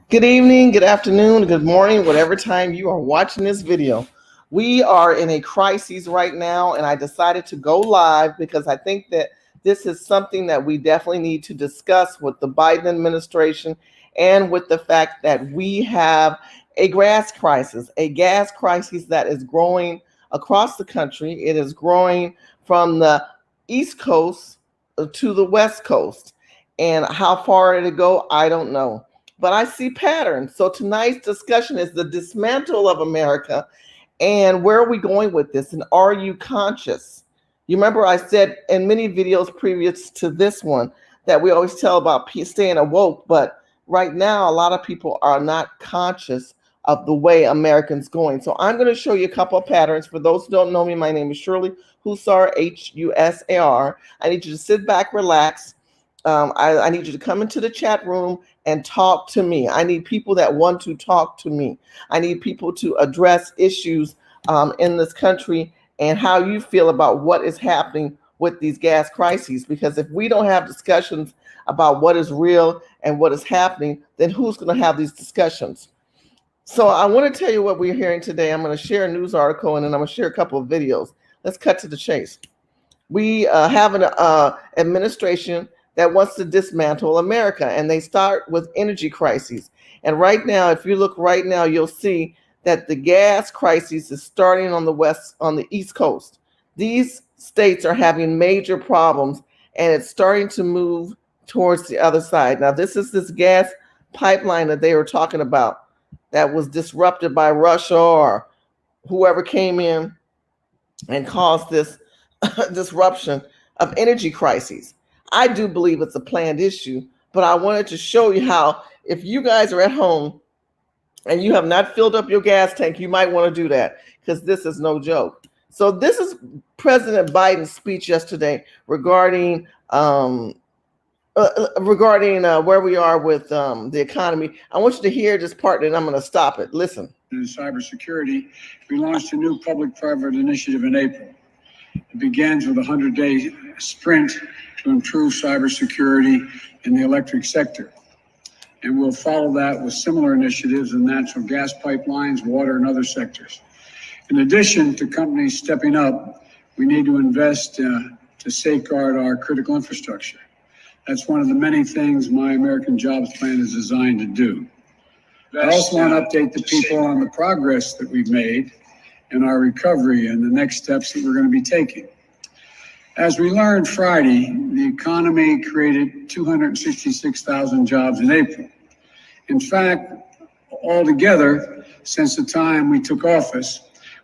Good evening, good afternoon, good morning, whatever time you are watching this video. We are in a crisis right now, and I decided to go live because I think that this is something that we definitely need to discuss with the Biden administration and with the fact that we have a gas crisis that is growing across the country. It is growing from the East Coast to the West Coast. And how far it'll go, I don't know, but I see patterns. So tonight's discussion is the dismantle of America and where are we going with this? And are you conscious? You remember I said in many videos previous to this one that we always tell about staying awoke, but right now a lot of people are not conscious of the way Americans going. So I'm going to show you a couple of patterns. For those who don't know me, my name is Shirley Husar, Husar. I need you to sit back, relax. I need you to come into the chat room and talk to me. I need people that want to talk to me. I need people to address issues in this country and how you feel about what is happening with these gas crises. Because if we don't have discussions about what is real and what is happening, then who's going to have these discussions? So I want to tell you what we're hearing today. I'm going to share a news article and then I'm going to share a couple of videos. Let's cut to the chase. We have an administration that wants to dismantle America, and they start with energy crises. And right now, if you look right now, you'll see that the gas crisis is starting on the East Coast. These states are having major problems, and it's starting to move towards the other side. Now, this gas pipeline that they were talking about that was disrupted by Russia or whoever came in and caused this disruption of energy crises. I do believe it's a planned issue, but I wanted to show you how, if you guys are at home and you have not filled up your gas tank, you might want to do that because this is no joke. So this is President Biden's speech yesterday regarding where we are with the economy. I want you to hear this part, and I'm going to stop it. Listen. In cybersecurity, we launched a new public-private initiative in April. It begins with a 100-day sprint to improve cybersecurity in the electric sector. And we'll follow that with similar initiatives in natural gas pipelines, water, and other sectors. In addition to companies stepping up, we need to invest to safeguard our critical infrastructure. That's one of the many things My American Jobs Plan is designed to do. I also want to update the people on the progress that we've made in our recovery and the next steps that we're going to be taking. As we learned Friday, the economy created 266,000 jobs in April. In fact, altogether, since the time we took office,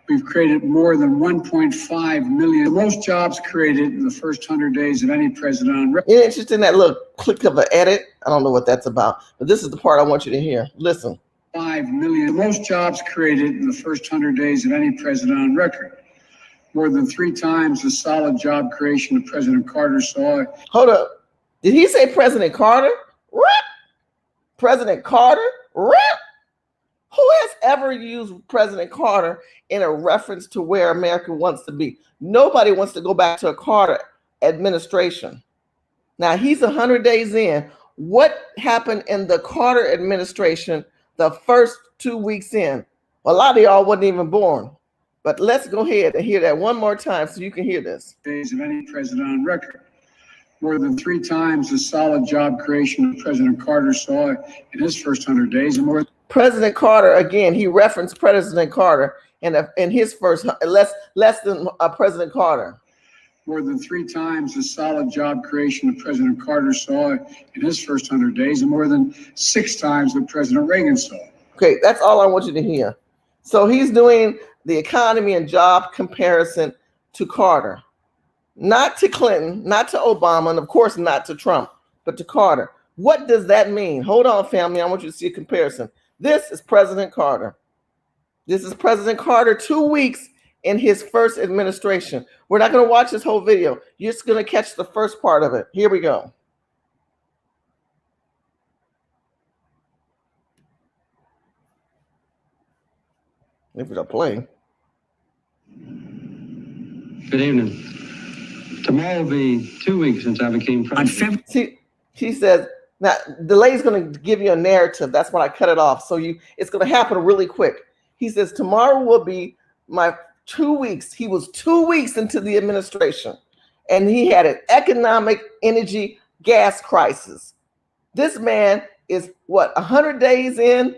we've created more than 1.5 million. The most jobs created in the first 100 days of any president on record. You're interested in that little click of an edit? I don't know what that's about, but this is the part I want you to hear. Listen. 5 million. The most jobs created in the first 100 days of any president on record. More than 3 times the solid job creation that President Carter saw. Hold up. Did he say President Carter? Rip. President Carter? Rip. Who has ever used President Carter in a reference to where America wants to be? Nobody wants to go back to a Carter administration. Now, he's 100 days in. What happened in the Carter administration the first 2 weeks in? Well, a lot of y'all wasn't even born. But let's go ahead and hear that one more time so you can hear this. Days of any president on record. More than 3 times the solid job creation that President Carter saw in his first 100 days. And more. President Carter, again, he referenced President Carter in his first, less than President Carter. More than 3 times the solid job creation that President Carter saw in his first 100 days, and more than 6 times that President Reagan saw. Okay, that's all I want you to hear. So he's doing the economy and job comparison to Carter, not to Clinton, not to Obama, and of course not to Trump, but to Carter. What does that mean? Hold on, family. I want you to see a comparison. This is President Carter. This is President Carter 2 weeks in his first administration. We're not going to watch this whole video. You're just going to catch the first part of it. Here we go. If it'll play. Good evening. Tomorrow will be 2 weeks since I became president. See, he says Now, delay is going to give you a narrative. That's why I cut it off. So it's going to happen really quick. He says, tomorrow will be my 2 weeks. He was 2 weeks into the administration, and he had an economic, energy, gas crisis. This man is, 100 days in,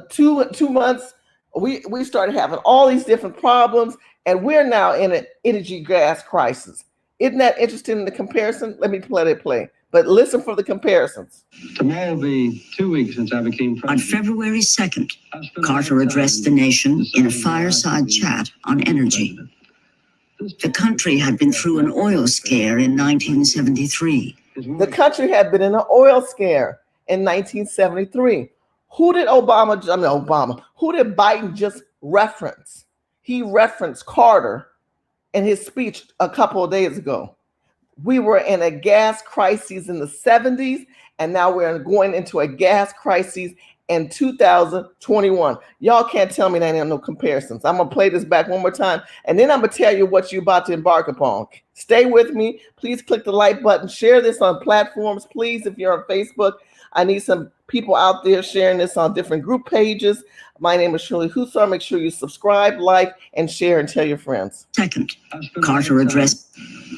2 months, we started having all these different problems, and we're now in an energy gas crisis. Isn't that interesting in the comparison? Let me let it play. But listen for the comparisons. Tomorrow will be 2 weeks since I became president. On February 2nd, Carter addressed the nation in a fireside chat on energy. The country had been through an oil scare in 1973. The country had been in an oil scare in 1973. Who did who did Biden just reference? He referenced Carter in his speech a couple of days ago. We were in a gas crisis in the 70s, and now we're going into a gas crisis in 2021. Y'all can't tell me that ain't no comparisons. I'm going to play this back one more time, and then I'm going to tell you what you're about to embark upon. Stay with me. Please click the like button. Share this on platforms. Please, if you're on Facebook, I need some people out there sharing this on different group pages. My name is Shirley Hussar. Make sure you subscribe, like, and share, and tell your friends. Second, Carter addressed.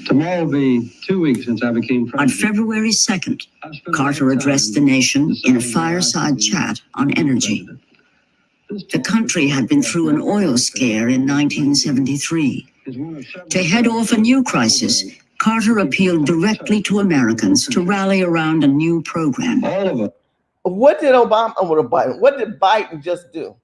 Tomorrow will be 2 weeks since I became president. On February 2nd, Carter addressed the nation in a fireside chat on energy. The country had been through an oil scare in 1973. To head off a new crisis, Carter appealed directly to Americans to rally around a new program. All of it. What did Biden just do?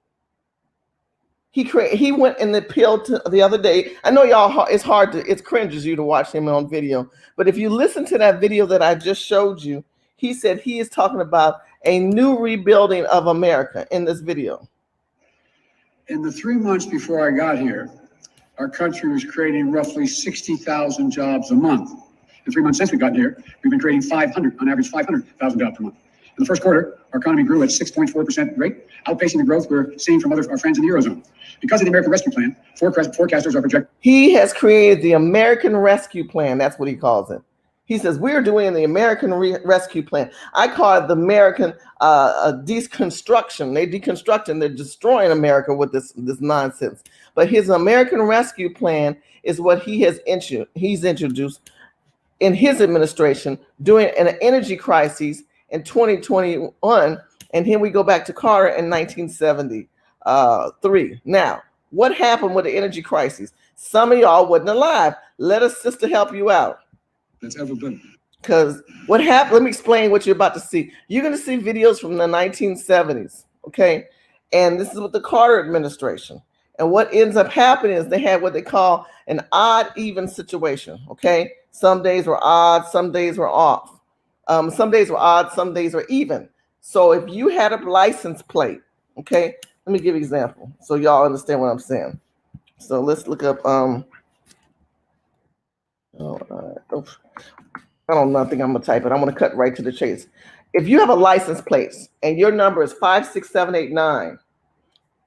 He went and appealed to the other day. I know y'all, it cringes you to watch him on video, but if you listen to that video that I just showed you, he said he is talking about a new rebuilding of America in this video. In the 3 months before I got here, our country was creating roughly 60,000 jobs a month. In 3 months since we got here, we've been creating 500, on average 500,000 jobs per month. In the first quarter, our economy grew at 6.4% rate, outpacing the growth we're seeing from our friends in the Eurozone. Because of the American Rescue Plan, forecasters are projecting. He has created the American Rescue Plan. That's what he calls it. He says, we're doing the American Rescue Plan. I call it the American deconstruction. They're deconstructing, they're destroying America with this nonsense. But his American Rescue Plan is what he's introduced in his administration during an energy crisis in 2021. And here we go back to Carter in 1973. Now, what happened with the energy crisis? Some of y'all wasn't alive. Let a sister help you out. That's ever been. Because what happened, let me explain what you're about to see. You're going to see videos from the 1970s, okay? And this is with the Carter administration. And what ends up happening is they had what they call an odd even situation, okay? Some days were odd, some days were off. Some days were odd, some days were even. So if you had a license plate, okay? Let me give you an example so y'all understand what I'm saying. So let's look up, I don't know, I think I'm gonna type it. I'm gonna cut right to the chase. If you have a license plate and your number is 56789,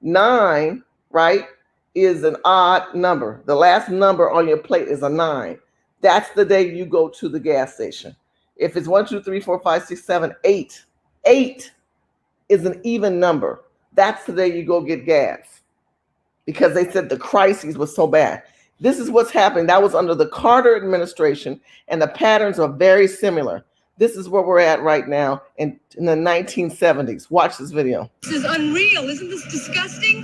9, right, is an odd number. The last number on your plate is a 9. That's the day you go to the gas station. If it's 1, 2, 3, 4, 5, 6, 7, 8, 8 is an even number. That's the day you go get gas because they said the crisis was so bad. This is what's happening. That was under the Carter administration, and the patterns are very similar. This is where we're at right now in the 1970s. Watch this video. This is unreal. Isn't this disgusting?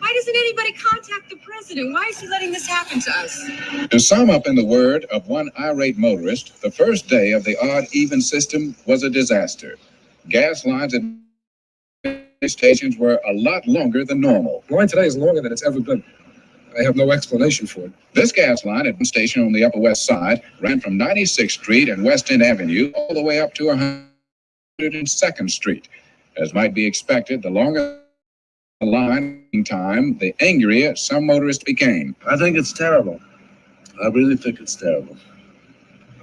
Why doesn't anybody contact the president? Why is he letting this happen to us? To sum up in the word of one irate motorist, the first day of the odd-even system was a disaster. Gas lines at stations were a lot longer than normal. The line today is longer than it's ever been. I have no explanation for it. This gas line at one station on the Upper West Side ran from 96th Street and West End Avenue all the way up to 102nd Street. As might be expected, the longer the line time, the angrier some motorists became. I think it's terrible. I really think it's terrible.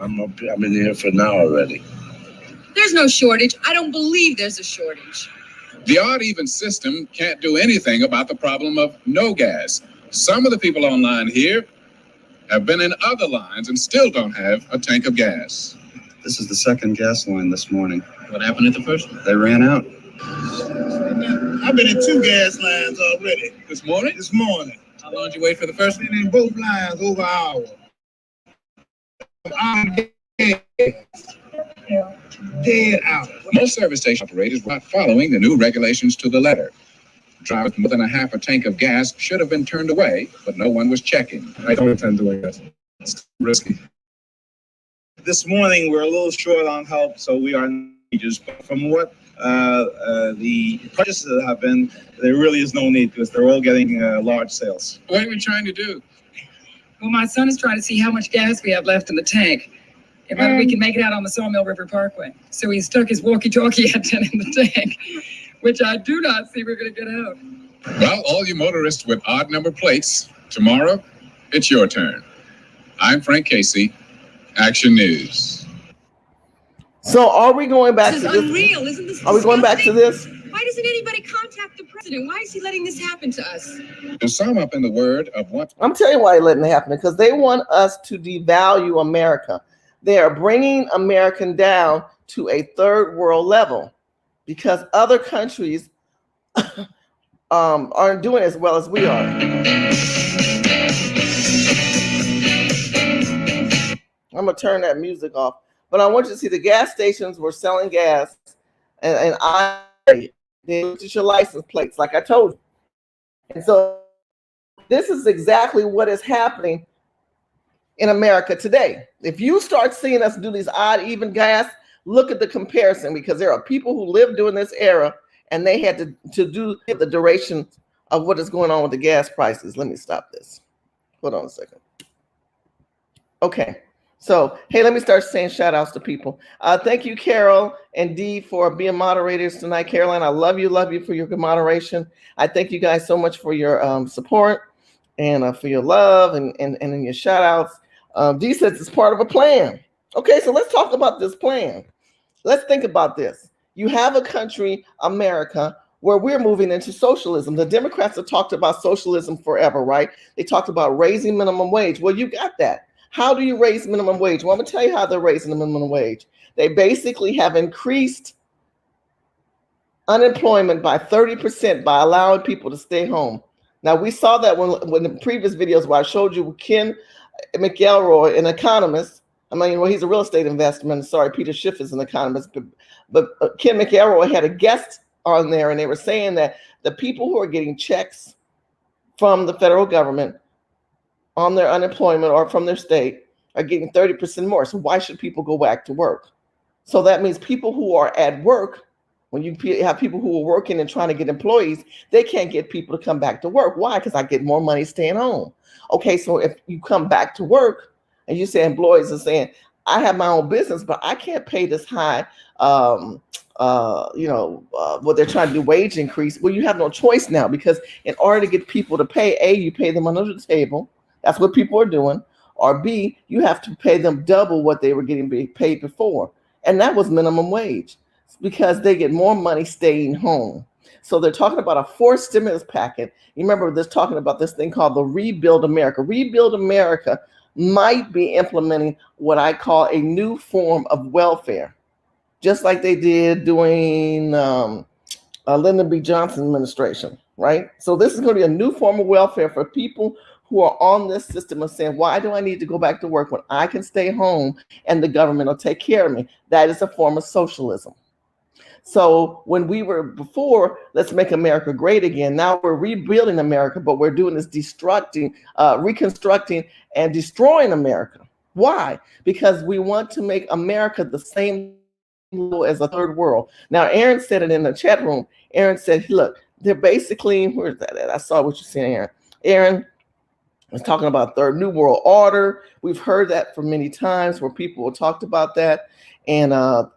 I'm in here for an hour already. There's no shortage. I don't believe there's a shortage. The odd-even system can't do anything about the problem of no gas. Some of the people online here have been in other lines and still don't have a tank of gas. This is the second gas line this morning. What happened at the first one? They ran out. I've been in 2 gas lines already. This morning? This morning. How long did you wait for the first Been one? in both lines over an hour. I'm dead out. Most service station operators were not following the new regulations to the letter. Drivers with more than a half a tank of gas should have been turned away, but no one was checking. I don't intend doing that. It's risky. This morning, we're a little short on help, so we are just from what the purchases have been, there really is no need because they're all getting large sales. What are we trying to do? Well, my son is trying to see how much gas we have left in the tank and whether we can make it out on the Sawmill River Parkway. So he stuck his walkie-talkie antenna in the tank, which I do not see we're going to get out. Well, all you motorists with odd number plates, tomorrow, it's your turn. I'm Frank Casey, Action News. So are we going back This to is this? unreal. Isn't this Are we going back to disgusting? this? Why doesn't anybody contact the president? Why is he letting this happen to us? To sum up in the word of one I'm telling you why they're letting it happen, because they want us to devalue America. They are bringing American down to a third world level because other countries aren't doing as well as we are. I'm gonna turn that music off, but I want you to see the gas stations were selling gas, and they looked at your license plates, like I told you. And so this is exactly what is happening in America today. If you start seeing us do these odd, even gas, look at the comparison, because there are people who lived during this era and they had to do the duration of what is going on with the gas prices. Let me stop this. Hold on a second. Okay. So, hey, let me start saying shout outs to people. Thank you, Carol and Dee, for being moderators tonight. Caroline, I love you for your good moderation. I thank you guys so much for your support and for your love and your shout outs. Dee says it's part of a plan. Okay, so let's talk about this plan. Let's think about this. You have a country, America, where we're moving into socialism. The Democrats have talked about socialism forever, right? They talked about raising minimum wage. Well, you got that. How do you raise minimum wage? Well, I'm gonna tell you how they're raising the minimum wage. They basically have increased unemployment by 30% by allowing people to stay home. Now, we saw that when the previous videos where I showed you Ken McElroy, an economist. I mean, well, he's a real estate investment. Sorry, Peter Schiff is an economist, but Ken McElroy had a guest on there, and they were saying that the people who are getting checks from the federal government on their unemployment or from their state are getting 30% more. So why should people go back to work? So that means people who are at work, when you have people who are working and trying to get employees, they can't get people to come back to work. Why? Because I get more money staying home. Okay, so if you come back to work and you say employees are saying, I have my own business, but I can't pay this high, what they're trying to do, wage increase. Well, you have no choice now, because in order to get people to pay, A, you pay them under the table. That's what people are doing. Or B, you have to pay them double what they were getting paid before. And that was minimum wage, because they get more money staying home. So they're talking about a fourth stimulus packet. You remember this talking about this thing called the Rebuild America. Rebuild America might be implementing what I call a new form of welfare, just like they did during Lyndon B. Johnson administration, right? So this is going to be a new form of welfare for people who are on this system of saying, why do I need to go back to work when I can stay home and the government will take care of me? That is a form of socialism. So when we were before, let's make America great again. Now we're rebuilding America, but we're doing this reconstructing and destroying America. Why? Because we want to make America the same as a third world. Now, Aaron said it in the chat room. Aaron said, look, they're basically, where's that at? I saw what you're saying, Aaron. Aaron was talking about third new world order. We've heard that for many times where people have talked about that. And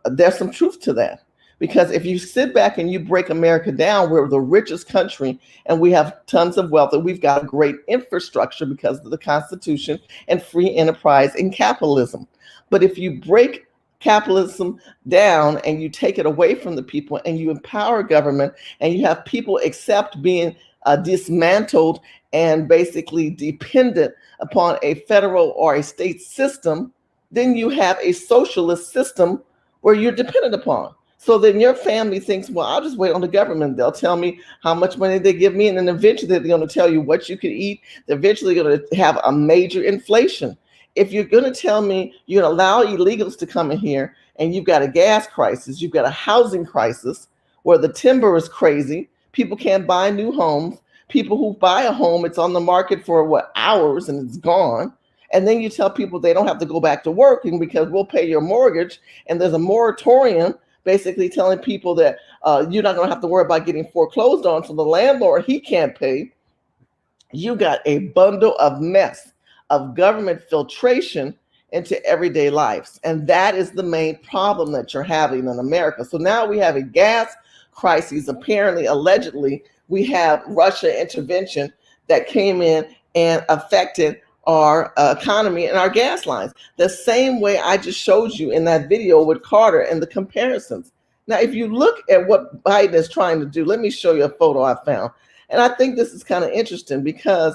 there's some truth to that. Because if you sit back and you break America down, we're the richest country and we have tons of wealth and we've got a great infrastructure because of the Constitution and free enterprise and capitalism. But if you break capitalism down and you take it away from the people and you empower government and you have people accept being dismantled and basically dependent upon a federal or a state system, then you have a socialist system where you're dependent upon. So then your family thinks, well, I'll just wait on the government. They'll tell me how much money they give me. And then eventually they're going to tell you what you can eat. They're eventually going to have a major inflation. If you're going to tell me you're going to allow illegals to come in here and you've got a gas crisis, you've got a housing crisis where the timber is crazy, people can't buy new homes. People who buy a home, it's on the market for hours and it's gone. And then you tell people they don't have to go back to working because we'll pay your mortgage. And there's a moratorium basically telling people that you're not going to have to worry about getting foreclosed on. So the landlord, he can't pay. You got a bundle of mess of government filtration into everyday lives. And that is the main problem that you're having in America. So now we have a gas crisis. Apparently, allegedly, we have Russia intervention that came in and affected our economy and our gas lines. The same way I just showed you in that video with Carter and the comparisons. Now, if you look at what Biden is trying to do, let me show you a photo I found. And I think this is kind of interesting because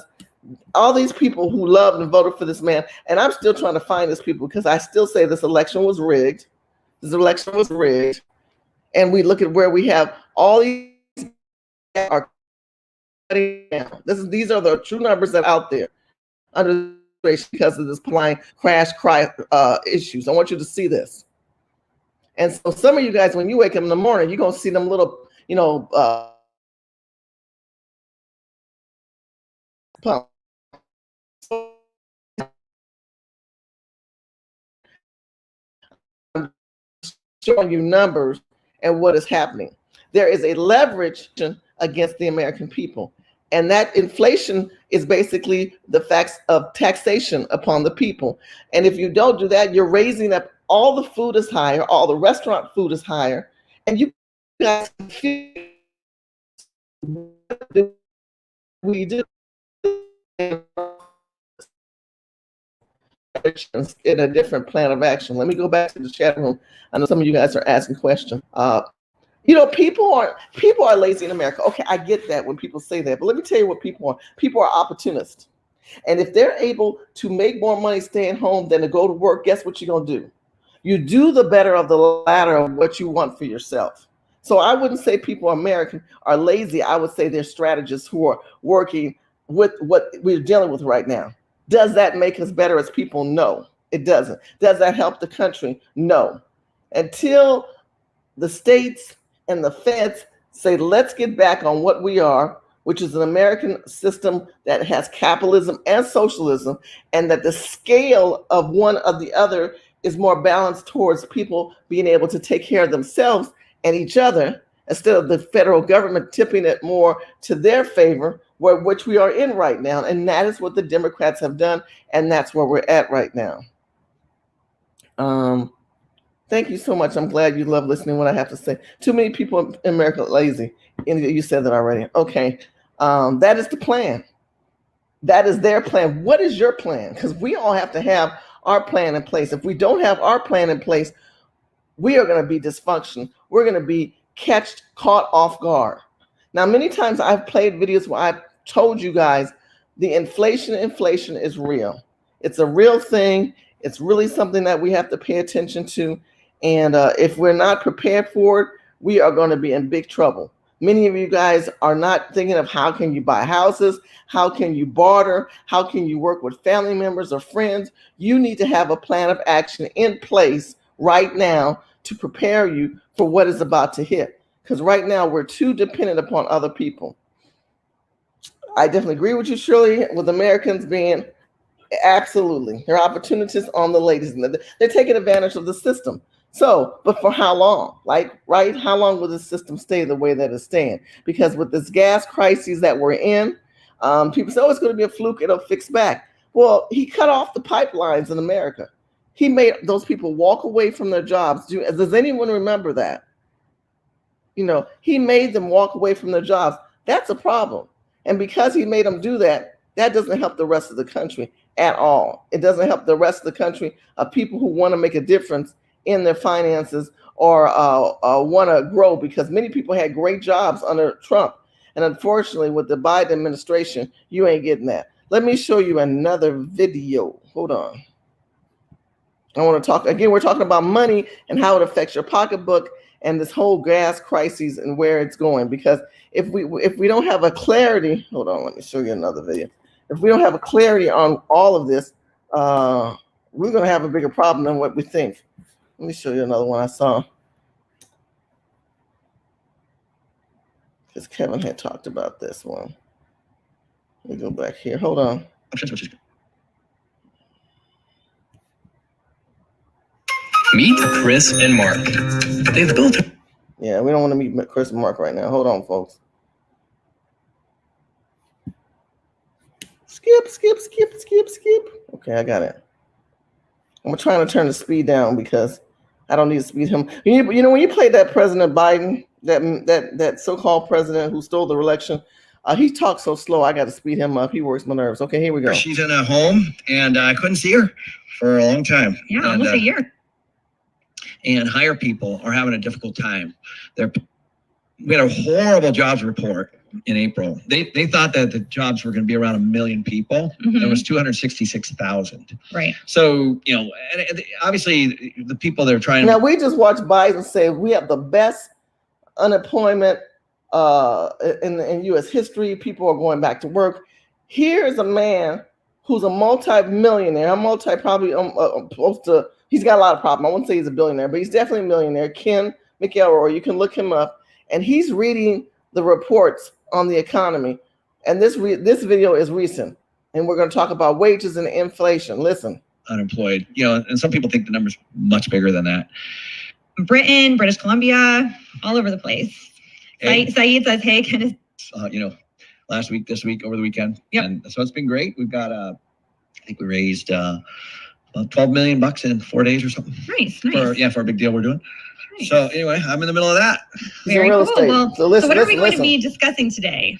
all these people who loved and voted for this man, and I'm still trying to find these people because I still say this election was rigged. This election was rigged. And we look at where we have all these are cutting down. These are the true numbers that are out there under because of this crash issues. I want you to see this. And so some of you guys, when you wake up in the morning, you're going to see them little, pumps. Showing you numbers and what is happening. There is a leverage against the American people. And that inflation is basically the facts of taxation upon the people. And if you don't do that, you're raising up all the food is higher, all the restaurant food is higher. And you guys feel what do we do in a different plan of action. Let me go back to the chat room. I know some of you guys are asking questions. People are lazy in America. Okay, I get that when people say that, but let me tell you what people are. People are opportunists. And if they're able to make more money staying home than to go to work, guess what you're going to do? You do the better of the latter of what you want for yourself. So I wouldn't say people are lazy. I would say they're strategists who are working with what we're dealing with right now. Does that make us better as people? No, it doesn't. Does that help the country? No. Until the states and the feds say, let's get back on what we are, which is an American system that has capitalism and socialism, and that the scale of one of the other is more balanced towards people being able to take care of themselves and each other, instead of the federal government tipping it more to their favor, which we are in right now. And that is what the Democrats have done, and that's where we're at right now. Thank you so much. I'm glad you love listening to what I have to say. Too many people in America are lazy. And you said that already. Okay. That is the plan. That is their plan. What is your plan? Because we all have to have our plan in place. If we don't have our plan in place, we are going to be dysfunctional. We're going to be caught off guard. Now, many times I've played videos where I've told you guys the inflation is real. It's a real thing. It's really something that we have to pay attention to. And if we're not prepared for it, we are going to be in big trouble. Many of you guys are not thinking of how can you buy houses, how can you barter, how can you work with family members or friends. You need to have a plan of action in place right now to prepare you for what is about to hit. Because right now we're too dependent upon other people. I definitely agree with you, Shirley, with Americans being absolutely. There are opportunities on the ladies. They're taking advantage of the system. So, but for how long? Right? How long will this system stay the way that it's staying? Because with this gas crisis that we're in, people say, oh, it's going to be a fluke. It'll fix back. Well, he cut off the pipelines in America. He made those people walk away from their jobs. Does anyone remember that? He made them walk away from their jobs. That's a problem. And because he made them do that, that doesn't help the rest of the country at all. It doesn't help the rest of the country of people who want to make a difference in their finances or want to grow, because many people had great jobs under Trump. And unfortunately, with the Biden administration, you ain't getting that. Let me show you another video. Hold on. I want to talk again. We're talking about money and how it affects your pocketbook and this whole gas crisis and where it's going. Because if we don't have a clarity, hold on, let me show you another video. If we don't have a clarity on all of this, we're going to have a bigger problem than what we think. Let me show you another one I saw. Because Kevin had talked about this one. Let me go back here. Hold on. Meet Chris and Mark. They've built. Yeah, we don't want to meet Chris and Mark right now. Hold on, folks. Skip. Okay, I got it. I'm trying to turn the speed down because I don't need to speed him. You know, when you played that President Biden, that so-called president who stole the election, he talks so slow, I got to speed him up. He works my nerves. Okay, here we go. She's in a home, and I couldn't see her for a long time. Yeah, almost a year. And hire people are having a difficult time. We had a horrible jobs report in April. They thought that the jobs were going to be around 1 million people. Mhm. There was 266,000. Right. So, you know, and obviously the people that are trying Now, we just watched Biden say we have the best unemployment in U.S. history. People are going back to work. Here's a man who's a multi-millionaire. He's got a lot of problems. I wouldn't say he's a billionaire, but he's definitely a millionaire. Ken McElroy, you can look him up, and he's reading the reports on the economy. And this video is recent, and we're going to talk about wages and inflation. Listen. unemployed, you know, and some people think the number's much bigger than that. Britain, British Columbia, all over the place. And, Saeed says, hey, kind of. you know, last week, this week, over the weekend. Yep. And so it's been great. We've got, I think we raised about $12 million in 4 days or something. Nice. For a big deal we're doing. Nice. So anyway, I'm in the middle of that. Very real cool. estate. Well, So listen, what are we listen, going to listen. be discussing today?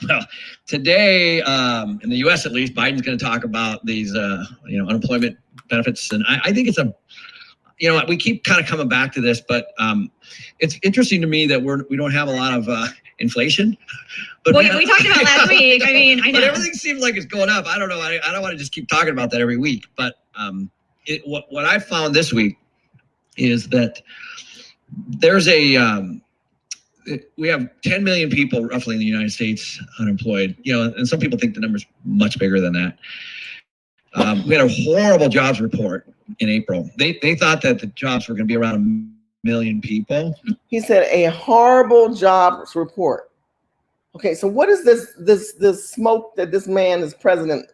Well, today, in the U.S. at least, Biden's going to talk about these, unemployment benefits, and I think it's we keep kind of coming back to this, but it's interesting to me that we don't have a lot of inflation. But Well, we talked about last week. I mean, I know. But everything seems like it's going up. I don't know. I don't want to just keep talking about that every week. But what I found this week is that there's we have 10 million people roughly in the United States unemployed, and some people think the number's much bigger than that. We had a horrible jobs report in April. They thought that the jobs were going to be around 1 million people. He said a horrible jobs report. Okay, so what is this smoke that this man is president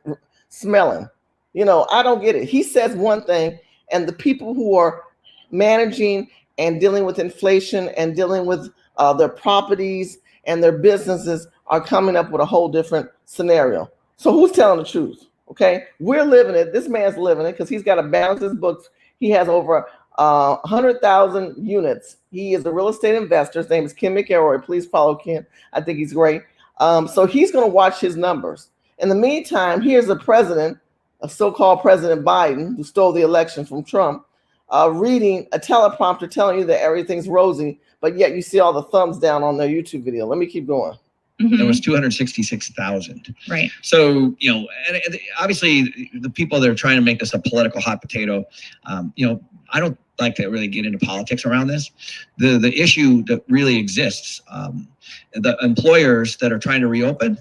smelling? I don't get it. He says one thing, and the people who are managing and dealing with inflation and dealing with their properties and their businesses are coming up with a whole different scenario. So who's telling the truth? Okay, we're living it. This man's living it because he's got to balance his books. He has over 100,000 units. He is a real estate investor. His name is Ken McElroy. Please follow Ken. I think he's great. So he's going to watch his numbers. In the meantime, here's a president, a so-called President Biden, who stole the election from Trump, reading a teleprompter telling you that everything's rosy, but yet you see all the thumbs down on their YouTube video. Let me keep going. Mhm. There was 266,000. Right. So, and obviously the people that are trying to make this a political hot potato, I don't like to really get into politics around this. The issue that really exists, the employers that are trying to reopen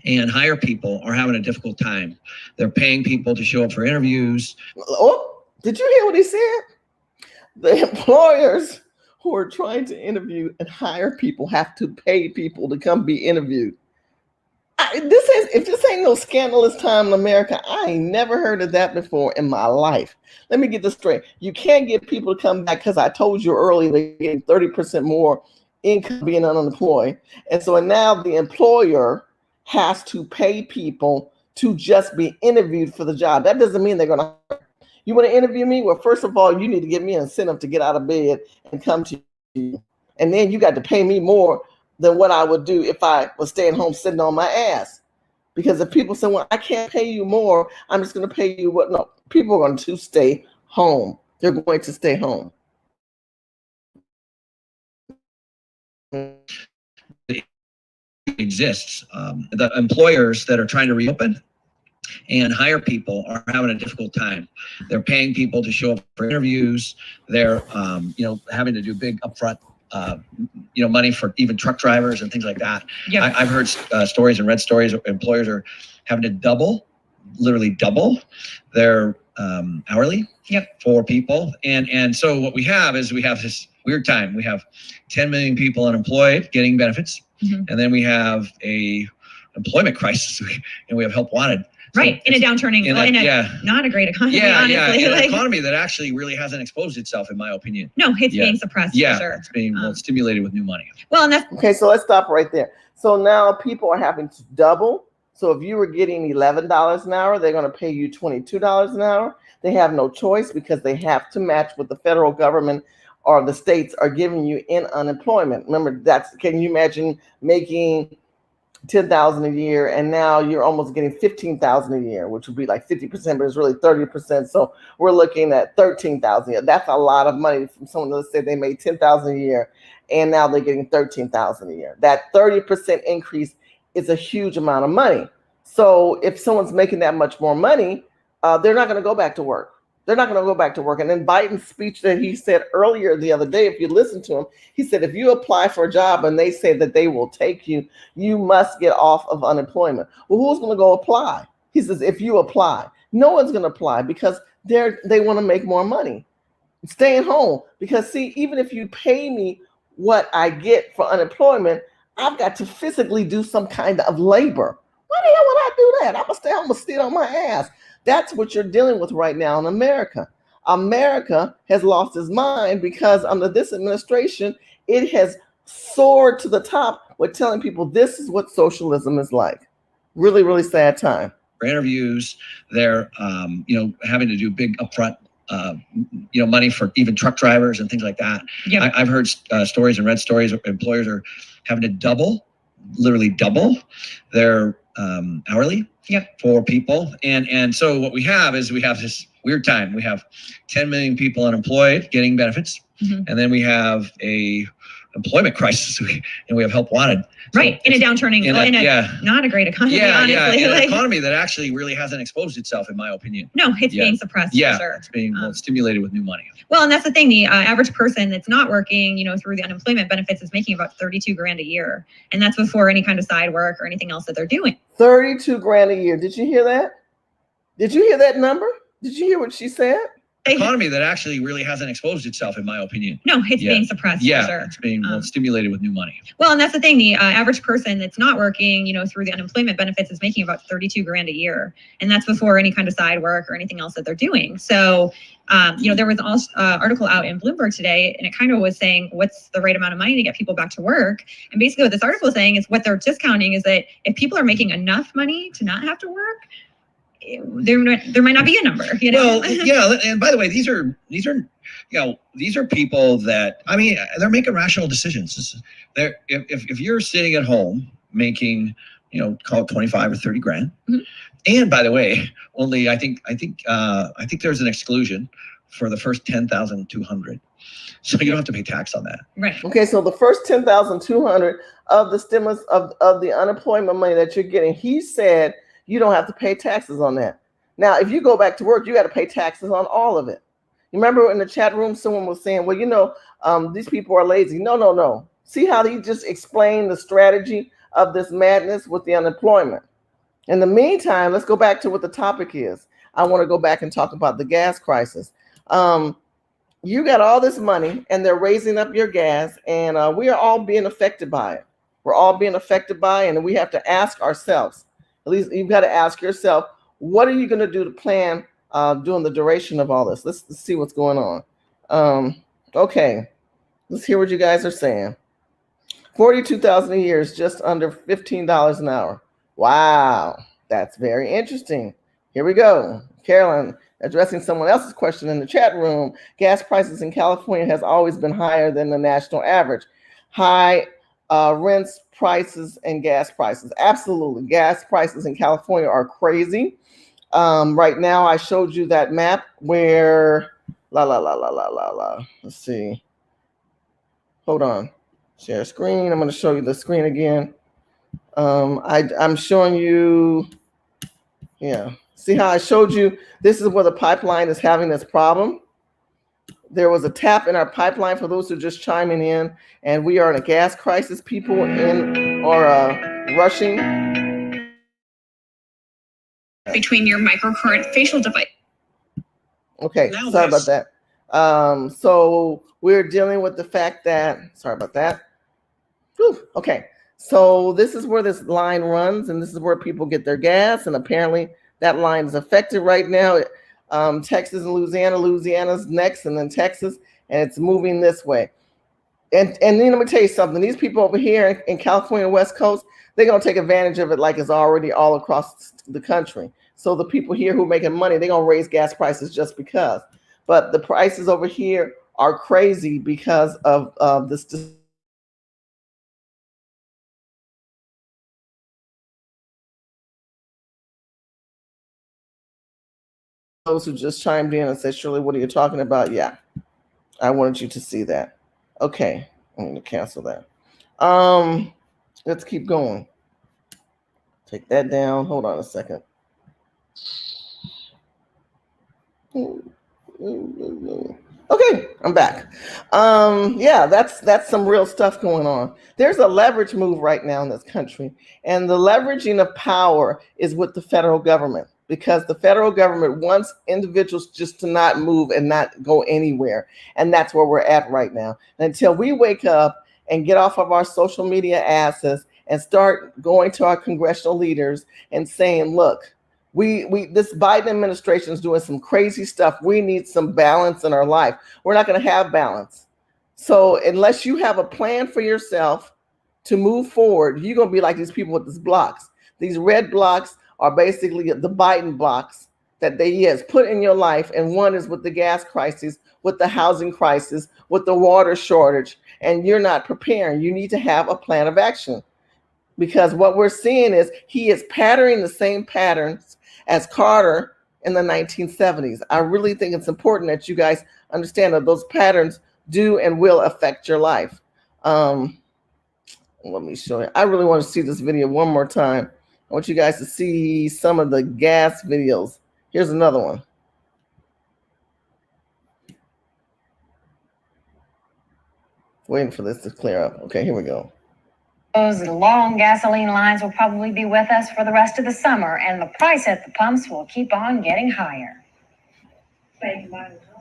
and hire people are having a difficult time. They're paying people to show up for interviews. Oh, did you hear what he said? The employers who are trying to interview and hire people have to pay people to come be interviewed. If this ain't no scandalous time in America, I ain't never heard of that before in my life. Let me get this straight. You can't get people to come back because I told you earlier they're getting 30% more income being unemployed. And so now the employer has to pay people to just be interviewed for the job. That doesn't mean they're going to hire. You want to interview me? Well, first of all, you need to give me an incentive to get out of bed and come to you. And then you got to pay me more than what I would do if I was staying home sitting on my ass. Because if people say, well, I can't pay you more, I'm just going to pay you what? No, people are going to stay home. They're going to stay home. Exists. The employers that are trying to reopen and hire people are having a difficult time. They're paying people to show up for interviews. They're, having to do big upfront, money for even truck drivers and things like that. Yep. I've heard stories and read stories. Employers are having to literally double their hourly for people. And so what we have is we have this weird time. We have 10 million people unemployed getting benefits. Mhm. And then we have a employment crisis and we have help wanted. Right. In a downturning, not a great economy, honestly. In an Like, economy that actually really hasn't exposed itself, in my opinion. no, it's Yeah. being suppressed Yeah, for sure. it's being stimulated with new money. Well, and that's Okay, so let's stop right there. So now people are having to double. So if you were getting $11 an hour, they're going to pay you $22 an hour. They have no choice because they have to match what the federal government or the states are giving you in unemployment. Remember, can you imagine making $10,000 a year and now you're almost getting $15,000 a year, which would be like 50%, but it's really 30%. So we're looking at $13,000 a year. That's a lot of money from someone that said they made $10,000 a year and now they're getting $13,000 a year. That 30% increase is a huge amount of money. So if someone's making that much more money, they're not going to go back to work. They're not going to go back to work. And in Biden's speech that he said earlier the other day, if you listen to him, he said, if you apply for a job and they say that they will take you, you must get off of unemployment. Well, who's going to go apply? He says, if you apply, no one's going to apply because they want to make more money. Staying home. Because see, even if you pay me what I get for unemployment, I've got to physically do some kind of labor. Why the hell would I do that? I'm going to stay home and sit on my ass. That's what you're dealing with right now in America. America has lost its mind because under this administration, it has soared to the top with telling people this is what socialism is like. Really, really sad time. For interviews, they're, having to do big upfront, money for even truck drivers and things like that. Yeah. I've heard stories and read stories. Employers are having to literally double their hourly for people. And so what we have is we have this weird time. We have 10 million people unemployed getting benefits. Mhm. And then we have a employment crisis and we have help wanted. right. In a downturning, not a great economy, honestly. In an Like, economy that actually really hasn't exposed itself, in my opinion. no, it's Yeah. being suppressed Yeah, for sure. it's being stimulated with new money. Well, and that's the thing. The average person that's not working, through the unemployment benefits is making about 32 grand a year. And that's before any kind of side work or anything else that they're doing. 32 grand a year. Did you hear that? Did you hear that number? Did you hear what she said? Economy that actually really hasn't exposed itself, in my opinion. No, it's Yeah. being suppressed Yeah, for sure. it's being stimulated with new money. Well, and that's the thing. The average person that's not working, through the unemployment benefits is making about 32 grand a year. And that's before any kind of side work or anything else that they're doing. So, there was an article out in Bloomberg today, and it kind of was saying, what's the right amount of money to get people back to work? And basically what this article is saying is what they're discounting is that if people are making enough money to not have to work, there might not be a number, Well, yeah, and by the way, these are people that, they're making rational decisions. If you're sitting at home making, call it 25 or 30 grand, Mhm. and by the way, only I think there's an exclusion for the first 10,200, so you don't have to pay tax on that. Right. Okay, so the first 10,200 of the stimulus of the unemployment money that you're getting, he said you don't have to pay taxes on that. Now, if you go back to work, you got to pay taxes on all of it. You remember in the chat room, someone was saying, well, these people are lazy. No. See how he just explained the strategy of this madness with the unemployment. In the meantime, let's go back to what the topic is. I want to go back and talk about the gas crisis. You got all this money and they're raising up your gas, and we are all being affected by it. We're all being affected by it, and we have to ask ourselves, at least you've got to ask yourself, what are you going to do to plan during the duration of all this? Let's see what's going on. Okay, let's hear what you guys are saying. 42,000 a year is just under $15 an hour. Wow, that's very interesting. Here we go. Carolyn, addressing someone else's question in the chat room, gas prices in California has always been higher than the national average. High rents, prices, and gas prices. Absolutely. Gas prices in California are crazy. Right now, I showed you that map where, Let's see. Hold on. Share screen. I'm going to show you the screen again. I'm showing you, See how I showed you? This is where the pipeline is having this problem. There was a tap in our pipeline for those who are just chiming in, and we are in a gas crisis. People are rushing. Between your microcurrent facial device. Okay, sorry about that. So we're dealing with the fact that, sorry about that. Whew, okay, so this is where this line runs, and this is where people get their gas, and apparently that line is affected right now. Texas and Louisiana's next, and then Texas, and it's moving this way. And then let me tell you something. These people over here in California, West Coast, they're going to take advantage of it like it's already all across the country. So the people here who are making money, they're going to raise gas prices just because. But the prices over here are crazy because of this. Those who just chimed in and said, Shirley, what are you talking about? Yeah, I wanted you to see that. Okay, I'm going to cancel that. Let's keep going. Take that down. Hold on a second. Okay, I'm back. Yeah, that's some real stuff going on. There's a leverage move right now in this country, and the leveraging of power is with the federal government, because the federal government wants individuals just to not move and not go anywhere, and that's where we're at right now. And until we wake up and get off of our social media asses and start going to our congressional leaders and saying, look, this Biden administration is doing some crazy stuff. We need some balance in our life. We're not going to have balance. So unless you have a plan for yourself to move forward, you're going to be like these people with these blocks. These red blocks are basically the Biden blocks that they put in your life. And one is with the gas crisis, with the housing crisis, with the water shortage, and you're not preparing. You need to have a plan of action, because what we're seeing is he is patterning the same patterns as Carter in the 1970s. I really think it's important that you guys understand that those patterns do and will affect your life. Let me show you. I really want to see this video one more time. I want you guys to see some of the gas videos. Here's another one. Waiting for this to clear up. Okay, here we go. Those long gasoline lines will probably be with us for the rest of the summer, and the price at the pumps will keep on getting higher.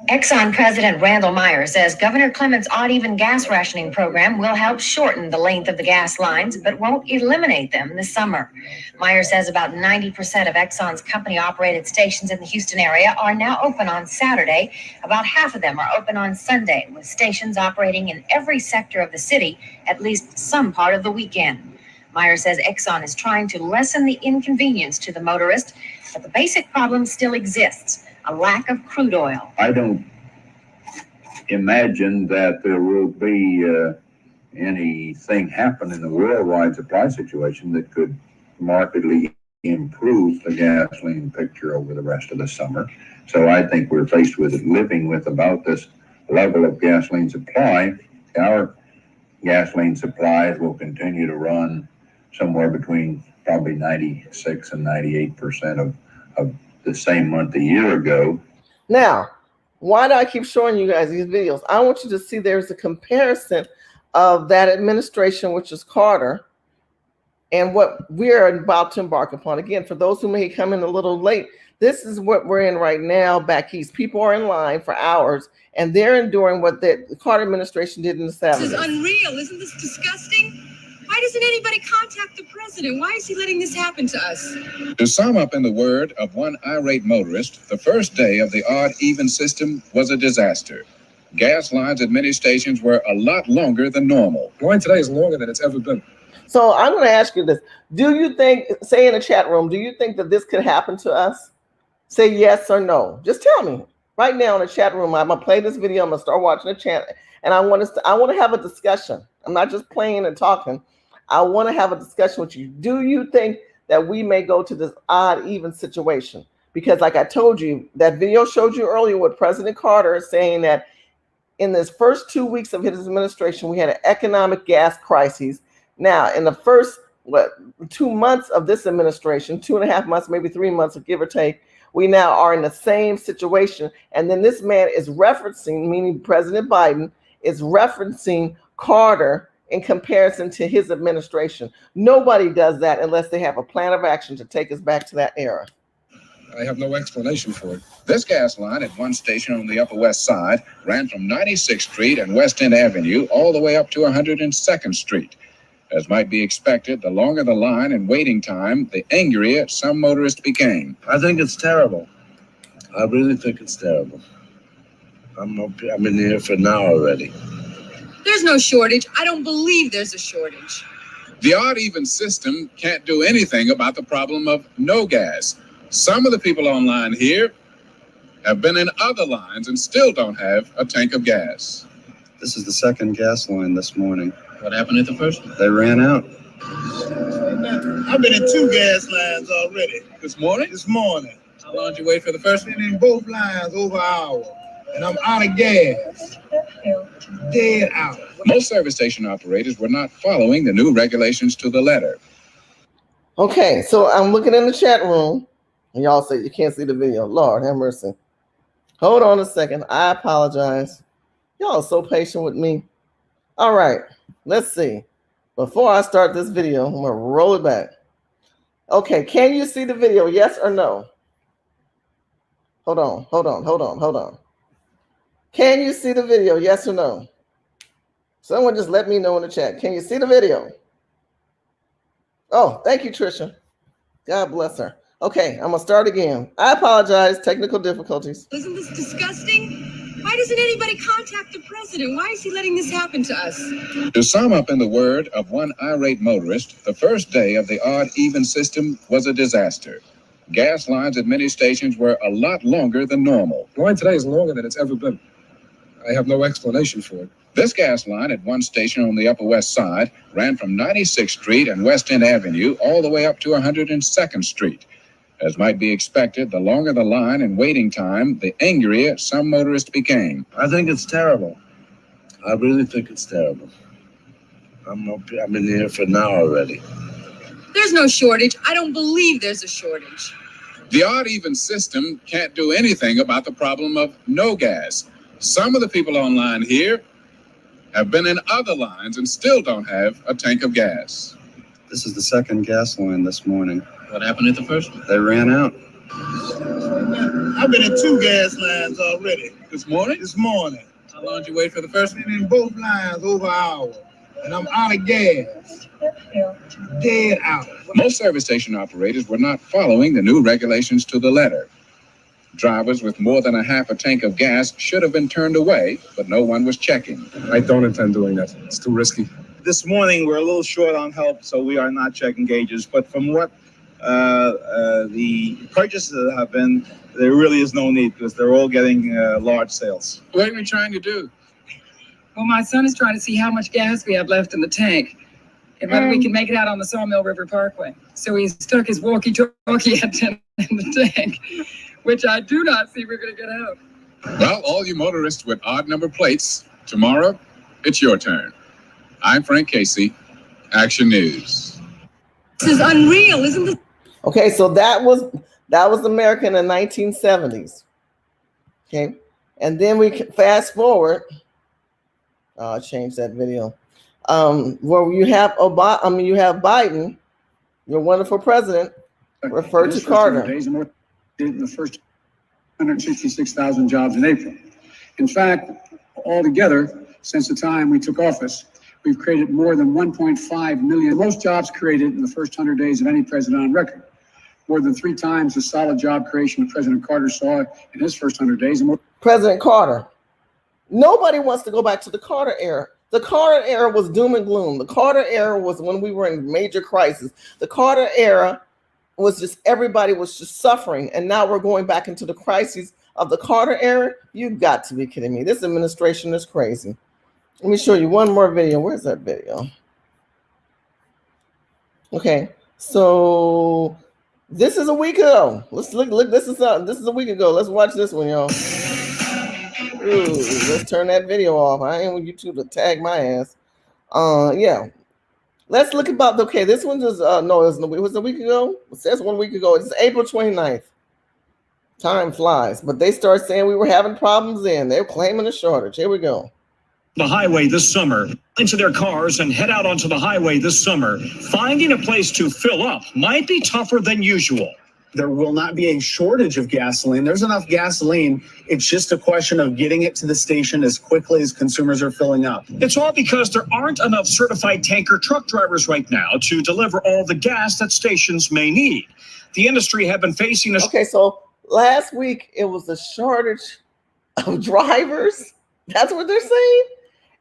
Exxon President Randall Meyer says Governor Clement's odd-even gas rationing program will help shorten the length of the gas lines, but won't eliminate them this summer. Meyer says about 90% of Exxon's company-operated stations in the Houston area are now open on Saturday. About half of them are open on Sunday, with stations operating in every sector of the city at least some part of the weekend. Meyer says Exxon is trying to lessen the inconvenience to the motorist, but the basic problem still exists: a lack of crude oil. I don't imagine that there will be anything happen in the worldwide supply situation that could markedly improve the gasoline picture over the rest of the summer. So I think we're faced with living with about this level of gasoline supply. Our gasoline supplies will continue to run somewhere between probably 96 and 98% of the same month a year ago. Now, why do I keep showing you guys these videos? I want you to see there's a comparison of that administration, which is Carter, and what we're about to embark upon. Again, for those who may come in a little late, this is what we're in right now back east. People are in line for hours, and they're enduring what the Carter administration did in the 70s. This is unreal. Isn't this disgusting? Why doesn't anybody contact the president? Why is he letting this happen to us? To sum up in the word of one irate motorist, the first day of the odd-even system was a disaster. Gas lines at many stations were a lot longer than normal. Line today is longer than it's ever been. So I'm going to ask you this. Do you think, say in the chat room, do you think that this could happen to us? Say yes or no. Just tell me right now in the chat room. I'm going to play this video. I'm going to start watching the channel, and I want to have a discussion. I'm not just playing and talking. I want to have a discussion with you. Do you think that we may go to this odd even situation? Because like I told you, that video showed you earlier with President Carter saying that in this first 2 weeks of his administration, we had an economic gas crisis. Now, in the first 2 months of this administration, 2.5 months, maybe 3 months, give or take, we now are in the same situation. And then this man is referencing, meaning President Biden is referencing Carter in comparison to his administration. Nobody does that unless they have a plan of action to take us back to that era. I have no explanation for it. This gas line at one station on the Upper West Side ran from 96th Street and West End Avenue all the way up to 102nd Street. As might be expected, the longer the line and waiting time, the angrier some motorists became. I think it's terrible. I really think it's terrible. I'm in here for now already. There's no shortage. I don't believe there's a shortage. The odd-even system can't do anything about the problem of no gas. Some of the people online here have been in other lines and still don't have a tank of gas. This is the second gas line this morning. What happened at the first? They ran out. I've been in 2 gas lines already. This morning? This morning. How long did you wait for the first one? Been in both lines over an hour. And I'm out of gas. Dead out. Most service station operators were not following the new regulations to the letter. Okay, so I'm looking in the chat room, and y'all say you can't see the video. Lord have mercy. Hold on a second. I apologize. Y'all are so patient with me. All right, let's see. Before I start this video, I'm gonna roll it back. Okay, can you see the video? Yes or no? Hold on. Can you see the video? Yes or no? Someone just let me know in the chat. Can you see the video? Oh, thank you, Trisha. God bless her. Okay, I'm gonna start again. I apologize, technical difficulties. Isn't this disgusting? Why doesn't anybody contact the president? Why is he letting this happen to us? To sum up in the word of one irate motorist, the first day of the odd-even system was a disaster. Gas lines at many stations were a lot longer than normal. The line today is longer than it's ever been. I have no explanation for it. This gas line at one station on the Upper West Side ran from 96th Street and West End Avenue all the way up to 102nd Street. As might be expected, the longer the line and waiting time, the angrier some motorists became. I think it's terrible. I really think it's terrible. I'm in here for now already. There's no shortage. I don't believe there's a shortage. The odd-even system can't do anything about the problem of no gas. Some of the people online here have been in other lines and still don't have a tank of gas. This is the second gas line this morning. What happened at the first? They ran out. I've been in 2 gas lines already. This morning? This morning. How long did you wait for the first one? Been in both lines over an hour. And I'm out of gas. Dead out. Most service station operators were not following the new regulations to the letter. Drivers with more than a half a tank of gas should have been turned away, but no one was checking. I don't intend doing that. It's too risky. This morning, we're a little short on help, so we are not checking gauges. But from what the purchases have been, there really is no need because they're all getting large sales. What are we trying to do? Well, my son is trying to see how much gas we have left in the tank and whether we can make it out on the Sawmill River Parkway. So he stuck his walkie-talkie antenna in the tank, which I do not see we're going to get out. Well, all you motorists with odd number plates, tomorrow, it's your turn. I'm Frank Casey, Action News. This is unreal, isn't this? Okay, so that was America in the 1970s. Okay, and then we fast forward. I changed that video. Where you have you have Biden, your wonderful president, referred to Carter. In the first 166,000 jobs in April. In fact, altogether, since the time we took office, we've created more than 1.5 million. Most jobs created in the first 100 days of any president on record. More than 3 times the solid job creation that President Carter saw in his first 100 days. President Carter. Nobody wants to go back to the Carter era. The Carter era was doom and gloom. The Carter era was when we were in major crisis. The Carter era was just everybody was just suffering, and now we're going back into the crises of the Carter era. You've got to be kidding me. This administration is crazy. Let me show you one more video. Where's that video? Okay, so this is a week ago. Let's look. This is a week ago. Let's watch this one, y'all. Ooh, let's turn that video off. I ain't want YouTube to tag my ass. Yeah. Let's look about, okay, this one is, no, it was a week ago. It says 1 week ago. It's April 29th. Time flies, but they start saying we were having problems then. They're claiming a shortage. Here we go. The highway this summer, into their cars and head out onto the highway this summer. Finding a place to fill up might be tougher than usual. There will not be a shortage of gasoline. There's enough gasoline. It's just a question of getting it to the station as quickly as consumers are filling up. It's all because there aren't enough certified tanker truck drivers right now to deliver all the gas that stations may need. The industry have been facing a... Okay, so last week it was a shortage of drivers. That's what they're saying.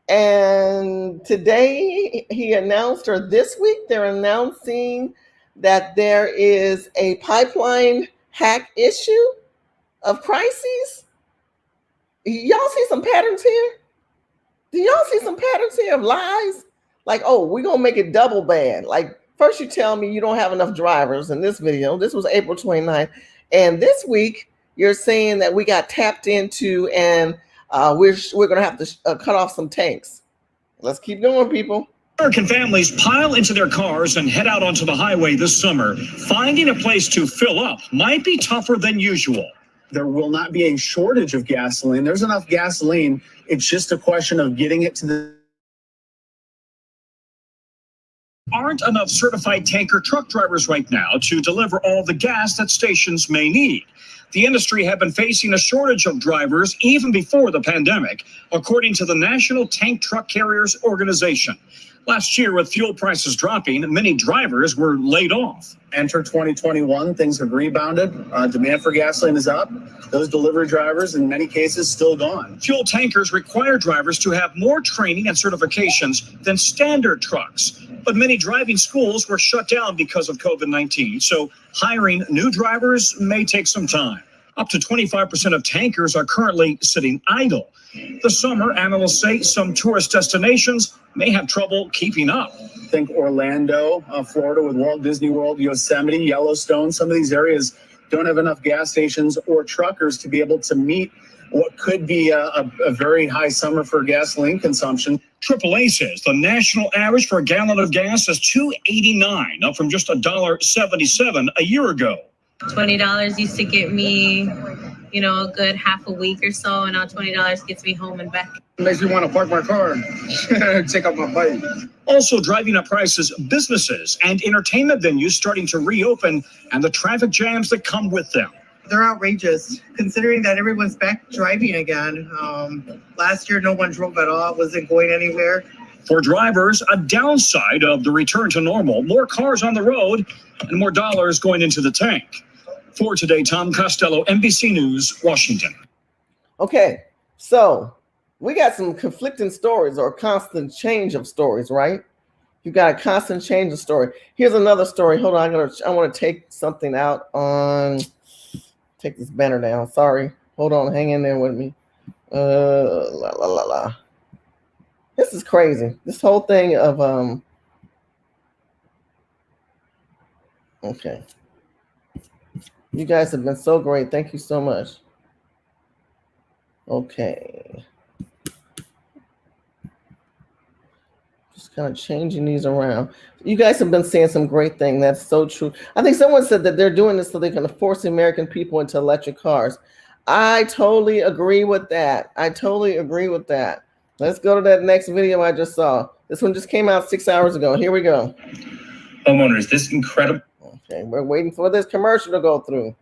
And today he announced, or this week they're announcing that there is a pipeline hack issue of crises. Y'all see some patterns here? Do y'all see some patterns here of lies? Like, oh, we're going to make it double bad. Like, first you tell me you don't have enough drivers in this video. This was April 29th. And this week you're saying that we got tapped into and we're going to have to cut off some tanks. Let's keep going, people. American families pile into their cars and head out onto the highway this summer. Finding a place to fill up might be tougher than usual. There will not be a shortage of gasoline. There's enough gasoline. It's just a question of getting it to the... Aren't enough certified tanker truck drivers right now to deliver all the gas that stations may need. The industry have been facing a shortage of drivers even before the pandemic, according to the National Tank Truck Carriers Organization. Last year, with fuel prices dropping, many drivers were laid off. Enter 2021, things have rebounded. Demand for gasoline is up. Those delivery drivers, in many cases, still gone. Fuel tankers require drivers to have more training and certifications than standard trucks. But many driving schools were shut down because of COVID-19, so hiring new drivers may take some time. Up to 25% of tankers are currently sitting idle. This summer, analysts say some tourist destinations may have trouble keeping up. Think Orlando, Florida with Walt Disney World, Yosemite, Yellowstone. Some of these areas don't have enough gas stations or truckers to be able to meet what could be a very high summer for gasoline consumption. AAA says the national average for a gallon of gas is $2.89, up from just $1.77 a year ago. $20 used to get me, you know, a good half a week or so, and now $20 gets me home and back. It makes me want to park my car and take out my bike. Also driving up prices, businesses and entertainment venues starting to reopen and the traffic jams that come with them. They're outrageous, considering that everyone's back driving again. Last year, no one drove at all, wasn't going anywhere. For drivers, a downside of the return to normal, more cars on the road and more dollars going into the tank. For today, Tom Costello, NBC News, Washington. Okay, so we got some conflicting stories or constant change of stories, right? You got a constant change of story. Here's another story. Hold on, I want to take something out on... Take this banner down. Sorry. Hold on. Hang in there with me. This is crazy. This whole thing of okay. You guys have been so great. Thank you so much. Okay. Just kind of changing these around. You guys have been saying some great thing. That's so true. I think someone said that they're doing this so they can force American people into electric cars. I totally agree with that. Let's go to that next video I just saw. This one just came out 6 hours ago. Here we go. Homeowners, this incredible. Okay, we're waiting for this commercial to go through.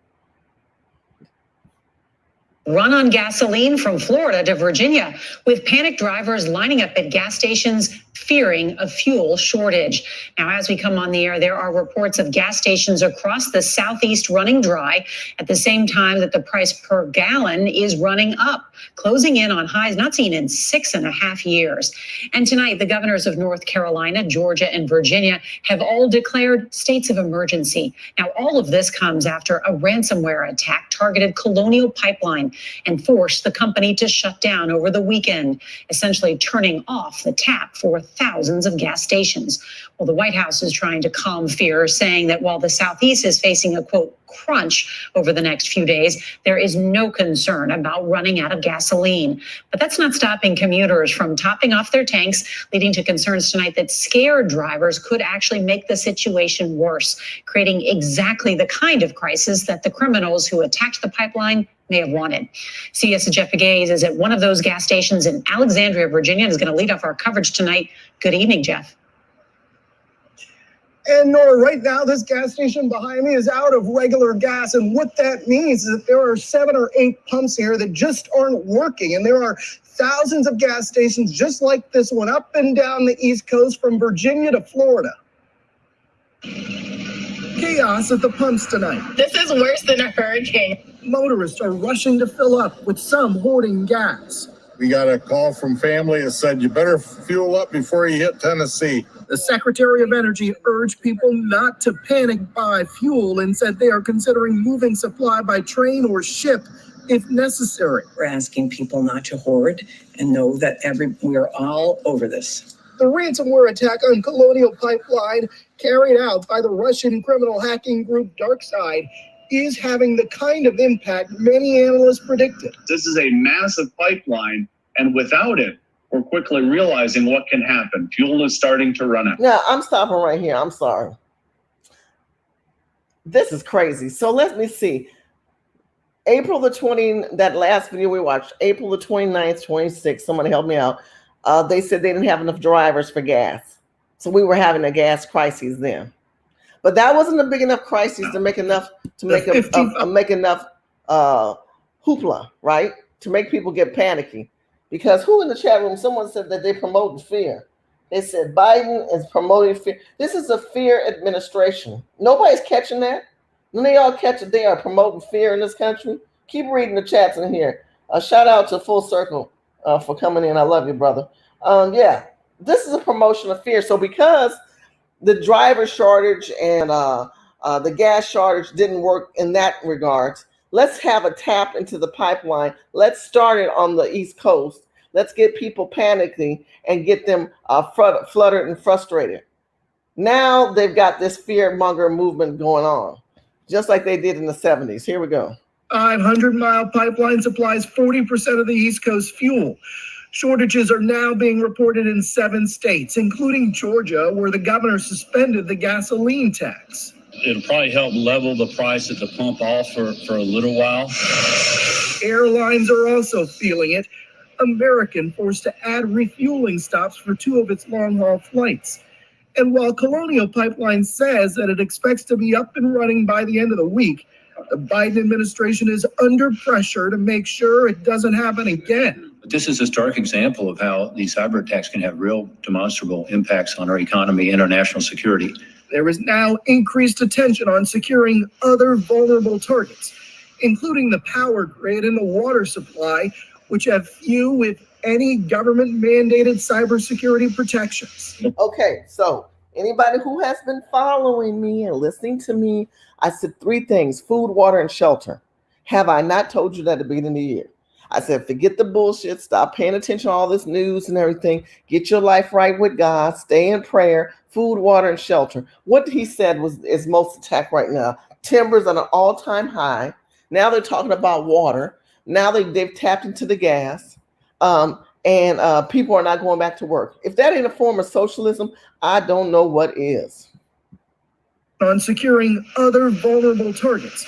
Run on gasoline from Florida to Virginia, with panicked drivers lining up at gas stations fearing a fuel shortage. Now, as we come on the air, there are reports of gas stations across the Southeast running dry at the same time that the price per gallon is running up, closing in on highs not seen in 6.5 years. And tonight, the governors of North Carolina, Georgia, and Virginia have all declared states of emergency. Now, all of this comes after a ransomware attack targeted Colonial Pipeline and forced the company to shut down over the weekend, essentially turning off the tap for thousands of gas stations. Well, the White House is trying to calm fears, saying that while the Southeast is facing a, quote, crunch over the next few days, there is no concern about running out of gasoline. But that's not stopping commuters from topping off their tanks, leading to concerns tonight that scared drivers could actually make the situation worse, creating exactly the kind of crisis that the criminals who attacked the pipeline may have wanted. CBS's Jeff Pegues is at one of those gas stations in Alexandria, Virginia, and is going to lead off our coverage tonight. Good evening, Jeff. And Nora, right now, this gas station behind me is out of regular gas. And what that means is that there are 7 or 8 pumps here that just aren't working. And there are thousands of gas stations just like this one up and down the East Coast from Virginia to Florida. Chaos at the pumps tonight. This is worse than a hurricane. Motorists are rushing to fill up, with some hoarding gas. We got a call from family that said you better fuel up before you hit Tennessee. The Secretary of Energy urged people not to panic buy fuel and said they are considering moving supply by train or ship if necessary. We're asking people not to hoard and know that we're all over this. The ransomware attack on Colonial Pipeline, carried out by the Russian criminal hacking group DarkSide, is having the kind of impact many analysts predicted. This is a massive pipeline, and without it, we're quickly realizing what can happen. Fuel is starting to run out. Now, I'm stopping right here. I'm sorry. This is crazy. So let me see. April the 20th, that last video we watched, April the 29th, 26th, somebody help me out. They said they didn't have enough drivers for gas. So we were having a gas crisis then. But that wasn't a big enough crisis to make enough make enough hoopla, right? To make people get panicky. Because who in the chat room, someone said that they promoted fear. They said Biden is promoting fear. This is a fear administration. Nobody's catching that. When they all catch it, they are promoting fear in this country. Keep reading the chats in here. Shout out to Full Circle for coming in. I love you, brother. Yeah, this is a promotion of fear. So because the driver shortage and the gas shortage didn't work in that regard, let's have a tap into the pipeline. Let's start it on the East Coast. Let's get people panicking and get them fluttered and frustrated. Now they've got this fear-monger movement going on, just like they did in the 70s. Here we go. 500-mile pipeline supplies 40% of the East Coast fuel. Shortages are now being reported in 7 states, including Georgia, where the governor suspended the gasoline tax. It'll probably help level the price at the pump off for a little while. Airlines are also feeling it. American forced to add refueling stops for 2 of its long-haul flights. And while Colonial Pipeline says that it expects to be up and running by the end of the week, the Biden administration is under pressure to make sure it doesn't happen again. But this is a stark example of how these cyber attacks can have real demonstrable impacts on our economy and our national security. There is now increased attention on securing other vulnerable targets, including the power grid and the water supply, which have few, if any, government-mandated cybersecurity protections. Okay, so anybody who has been following me and listening to me, I said 3 things: food, water, and shelter. Have I not told you that at the beginning of the year? I said, forget the bullshit. Stop paying attention to all this news and everything. Get your life right with God. Stay in prayer. Food, water, and shelter. What he said is most attacked right now. Timber's on an all-time high. Now they're talking about water. Now they've tapped into the gas. And people are not going back to work. If that ain't a form of socialism, I don't know what is. On securing other vulnerable targets,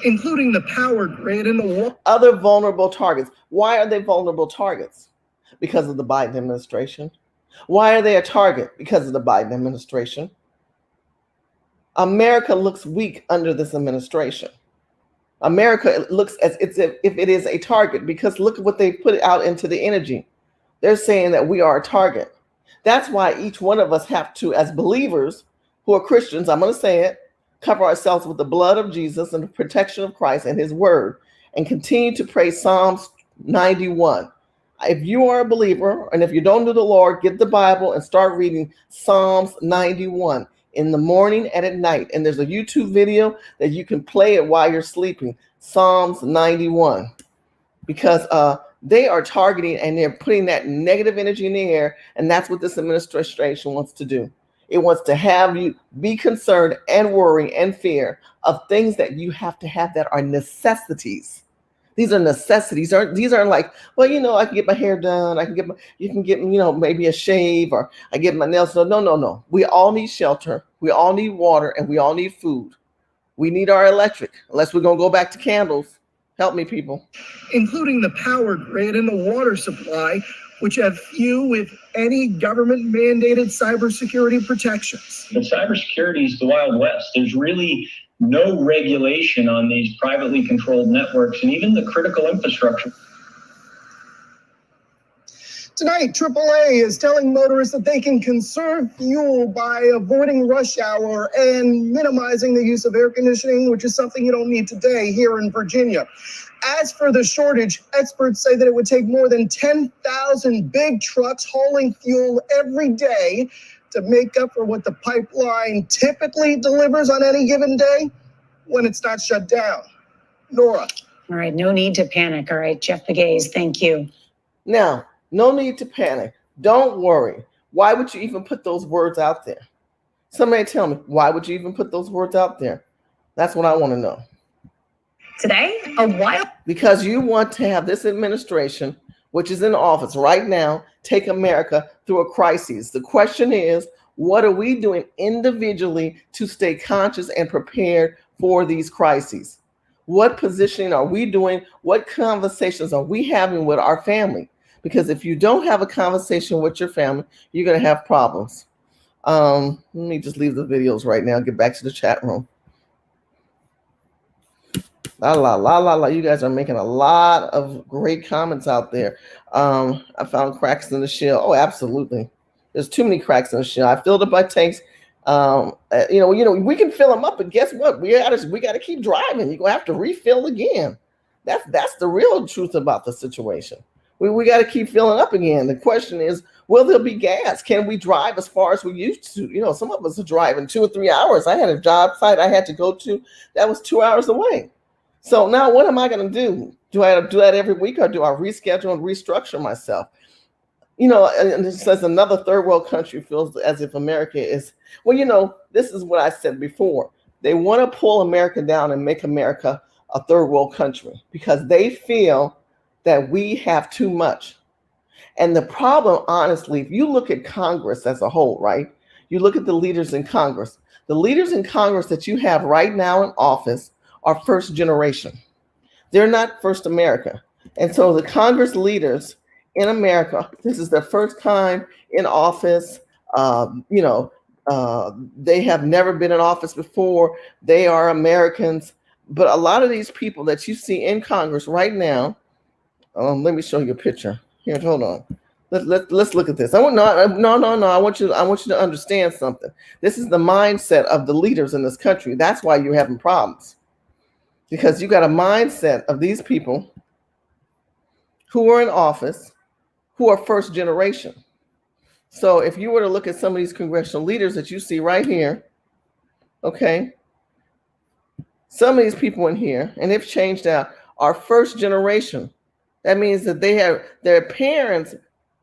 including the power grid and the other vulnerable targets. Why are they vulnerable targets? Because of the Biden administration. Why are they a target? Because of the Biden administration. America looks weak under this administration. America looks as if it is a target, because look at what they put out into the energy. They're saying that we are a target. That's why each one of us have to, as believers who are Christians, I'm going to say it, cover ourselves with the blood of Jesus and the protection of Christ and his word, and continue to pray Psalms 91. If you are a believer, and if you don't know the Lord, get the Bible and start reading Psalms 91 in the morning and at night. And there's a YouTube video that you can play it while you're sleeping, Psalms 91, because they are targeting and they're putting that negative energy in the air, and that's what this administration wants to do. It wants to have you be concerned and worry and fear of things that you have to have that are necessities. These are necessities. These aren't like, well, you know, I can get my hair done. You can get, you know, maybe a shave, or I get my nails done. No. We all need shelter. We all need water, and we all need food. We need our electric, unless we're going to go back to candles. Help me, people. Including the power grid and the water supply, which have few, if any, government-mandated cybersecurity protections. The cybersecurity is the Wild West. There's really no regulation on these privately controlled networks and even the critical infrastructure. Tonight, AAA is telling motorists that they can conserve fuel by avoiding rush hour and minimizing the use of air conditioning, which is something you don't need today here in Virginia. As for the shortage, experts say that it would take more than 10,000 big trucks hauling fuel every day to make up for what the pipeline typically delivers on any given day when it's not shut down. Nora. All right, no need to panic. All right, Jeff Pegues, thank you. Now, no need to panic. Don't worry. Why would you even put those words out there? Somebody tell me, why would you even put those words out there? That's what I want to know. Today, a while. Because you want to have this administration, which is in office right now, take America through a crisis. The question is, what are we doing individually to stay conscious and prepared for these crises? What positioning are we doing? What conversations are we having with our family? Because if you don't have a conversation with your family, you're going to have problems. Let me just leave the videos right now, get back to the chat room. La. You guys are making a lot of great comments out there. I found cracks in the shell. Oh, absolutely. There's too many cracks in the shell. I filled up my tanks. You know, we can fill them up, but guess what? We got to keep driving. You're gonna have to refill again. That's the real truth about the situation. We got to keep filling up again. The question is, will there be gas? Can we drive as far as we used to? You know, some of us are driving 2 or 3 hours. I had a job site I had to go to that was 2 hours away. So now what am I going to do? Do I do that every week, or do I reschedule and restructure myself? You know, and it says another third world country feels as if America is, well, you know, this is what I said before. They want to pull America down and make America a third world country because they feel that we have too much. And the problem, honestly, if you look at Congress as a whole, right? You look at the leaders in Congress. The leaders in Congress that you have right now in office are first generation. They're not first America. And so the Congress leaders in America, this is their first time in office. You know, they have never been in office before. They are Americans. But a lot of these people that you see in Congress right now, let me show you a picture. Here, hold on. Let's look at this. No. I want you to understand something. This is the mindset of the leaders in this country. That's why you're having problems. Because you got a mindset of these people who are in office, who are first generation. So if you were to look at some of these congressional leaders that you see right here, okay, some of these people in here, and they've changed out, are first generation. That means that they have, their parents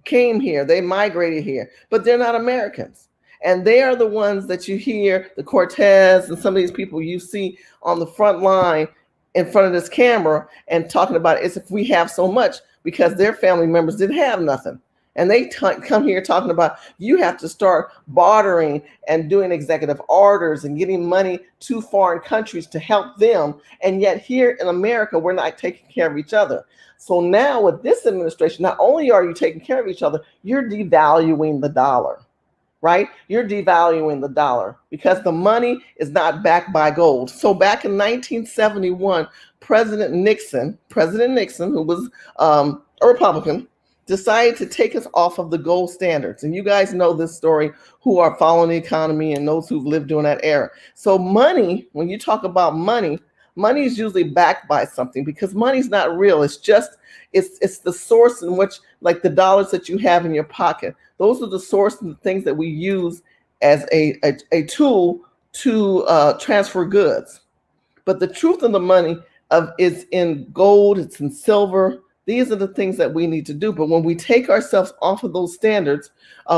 came here, they migrated here, but they're not Americans. And they are the ones that you hear, the Cortez and some of these people you see on the front line in front of this camera and talking about it as if we have so much because their family members didn't have nothing. And they come here talking about you have to start bartering and doing executive orders and getting money to foreign countries to help them. And yet here in America, we're not taking care of each other. So now with this administration, not only are you taking care of each other, you're devaluing the dollar. Right? You're devaluing the dollar because the money is not backed by gold. So back in 1971, President Nixon, who was a Republican, decided to take us off of the gold standards. And you guys know this story who are following the economy and those who've lived during that era. So money, when you talk about money, money is usually backed by something because money's not real. It's just, it's the source in which, like the dollars that you have in your pocket, those are the source and the things that we use as a tool to transfer goods. But the truth of the money is in gold, it's in silver, These are the things that we need to do. But when we take ourselves off of those standards,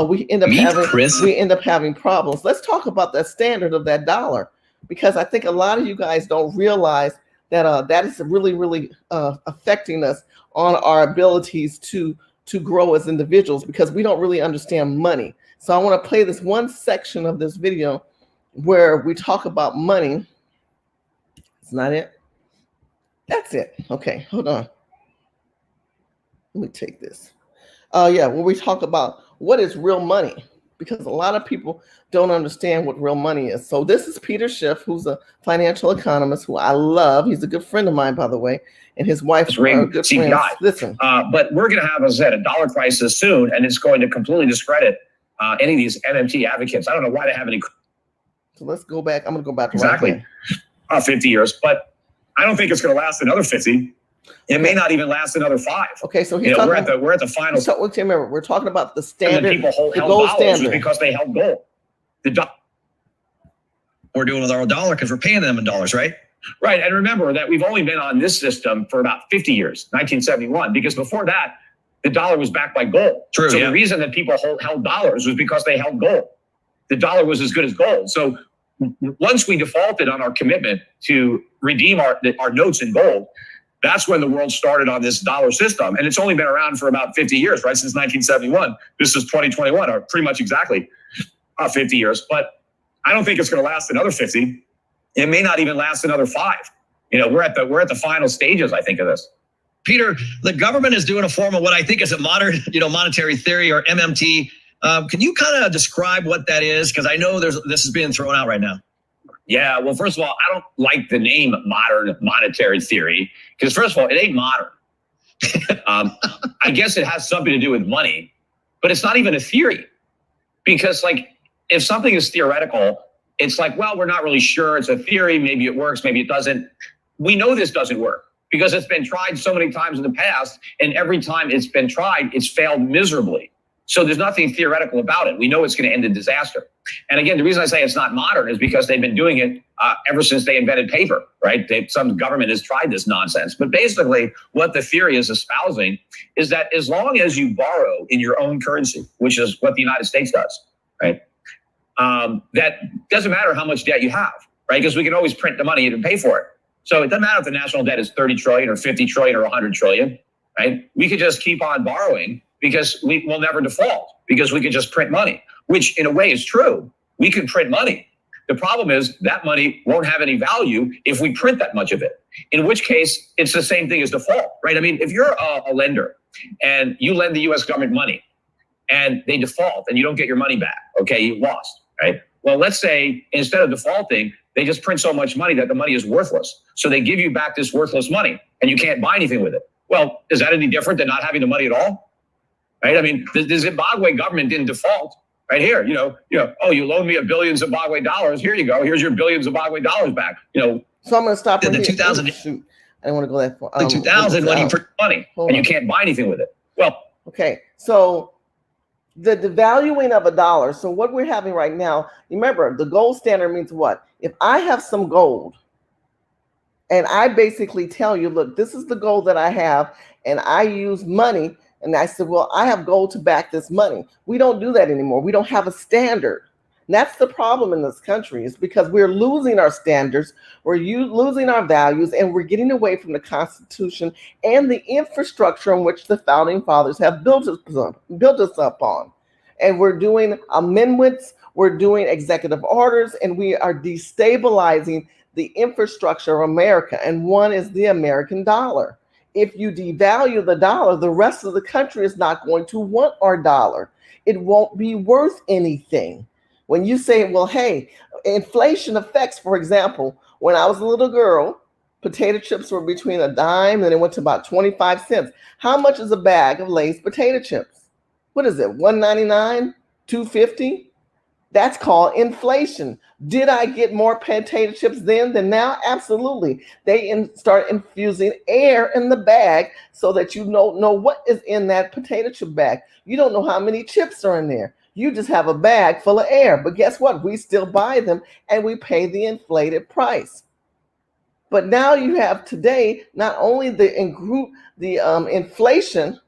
we end up having problems. Let's talk about that standard of that dollar, because I think a lot of you guys don't realize that that is really, really affecting us on our abilities to grow as individuals, because we don't really understand money. So I want to play this one section of this video where we talk about money. It's not it. That's it. Okay, hold on. Let me take this. Yeah, where we talk about what is real money, because a lot of people don't understand what real money is. So this is Peter Schiff, who's a financial economist who I love. He's a good friend of mine, by the way, and his wife is a good friend. Listen. But we're going to have, as I said, a dollar crisis soon, and it's going to completely discredit any of these MMT advocates. I don't know why they have any. So let's go back. I'm going to go back to exactly 50 years, but I don't think it's going to last another 50. It may not even last another 5. Okay, so we're at the final. So remember, we're talking about the standard. People held gold standard because they held gold. We're doing with our dollar because we're paying them in dollars, right? Right, and remember that we've only been on this system for about 50 years, 1971, because before that, the dollar was backed by gold. True. So the reason that people held dollars was because they held gold. The dollar was as good as gold. So once we defaulted on our commitment to redeem our notes in gold, that's when the world started on this dollar system. And it's only been around for about 50 years, right? Since 1971. This is 2021, or pretty much exactly 50 years. But I don't think it's going to last another 50. It may not even last another 5. We're at the final stages, I think, of this. Peter, the government is doing a form of what I think is a modern, monetary theory, or MMT. Can you kind of describe what that is? Because I know this is being thrown out right now. Yeah, well, first of all, I don't like the name modern monetary theory, because first of all, it ain't modern. I guess it has something to do with money, but it's not even a theory, because if something is theoretical, it's like, well, we're not really sure. It's a theory. Maybe it works. Maybe it doesn't. We know this doesn't work because it's been tried so many times in the past, and every time it's been tried, it's failed miserably. So there's nothing theoretical about it. We know it's going to end in disaster. And again, the reason I say it's not modern is because they've been doing it ever since they invented paper, right? Some government has tried this nonsense. But basically, what the theory is espousing is that as long as you borrow in your own currency, which is what the United States does, right? That doesn't matter how much debt you have, right? Because we can always print the money and pay for it. So it doesn't matter if the national debt is 30 trillion or 50 trillion or 100 trillion, right? We could just keep on borrowing, because we will never default, because we can just print money, which in a way is true. We can print money. The problem is that money won't have any value if we print that much of it, in which case it's the same thing as default, right? I mean, if you're a lender and you lend the US government money and they default and you don't get your money back, okay, you lost, right? Well, let's say instead of defaulting, they just print so much money that the money is worthless. So they give you back this worthless money and you can't buy anything with it. Well, is that any different than not having the money at all? Right? I mean, the Zimbabwe government didn't default. Right here, oh, you loaned me $1 billion Zimbabwe dollars. Here you go. Here's your $1 billion Zimbabwe dollars back. So I'm going to stop. In the 2000, shoot, I don't want to go that far. The 2000 when you print money and you can't buy anything with it. Well, okay. So the devaluing of a dollar. So what we're having right now, remember, the gold standard means what? If I have some gold and I basically tell you, look, this is the gold that I have, and I use money. And I said, well, I have gold to back this money. We don't do that anymore. We don't have a standard. And that's the problem in this country, is because we're losing our standards, we're losing our values, and we're getting away from the Constitution and the infrastructure on which the founding fathers have built us up on. And we're doing amendments, we're doing executive orders, and we are destabilizing the infrastructure of America. And one is the American dollar. If you devalue the dollar, the rest of the country is not going to want our dollar. It won't be worth anything. When you say, well, hey, inflation affects, for example, when I was a little girl, potato chips were between a dime and it went to about 25 cents. How much is a bag of Lay's potato chips? What is it, $1.99, $2.50? That's called inflation. Did I get more potato chips then than now? Absolutely. They start infusing air in the bag so that you don't know what is in that potato chip bag. You don't know how many chips are in there. You just have a bag full of air. But guess what? We still buy them and we pay the inflated price. But now you have today not only the inflation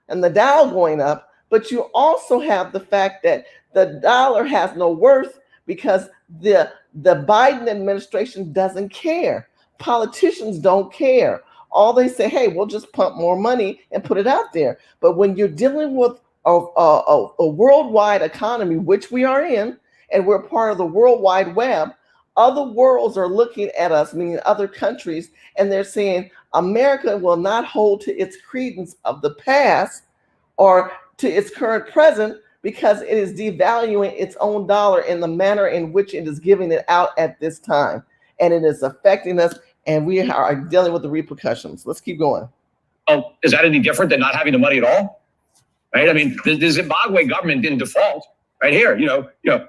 and the Dow going up, but you also have the fact that the dollar has no worth because the Biden administration doesn't care. Politicians don't care. All they say, hey, we'll just pump more money and put it out there. But when you're dealing with a worldwide economy, which we are in, and we're part of the World Wide Web, other worlds are looking at us, meaning other countries, and they're saying America will not hold to its credence of the past or to its current present because it is devaluing its own dollar in the manner in which it is giving it out at this time. And it is affecting us, and we are dealing with the repercussions. Let's keep going. Oh, is that any different than not having the money at all? Right? I mean, the Zimbabwe government didn't default. Right here,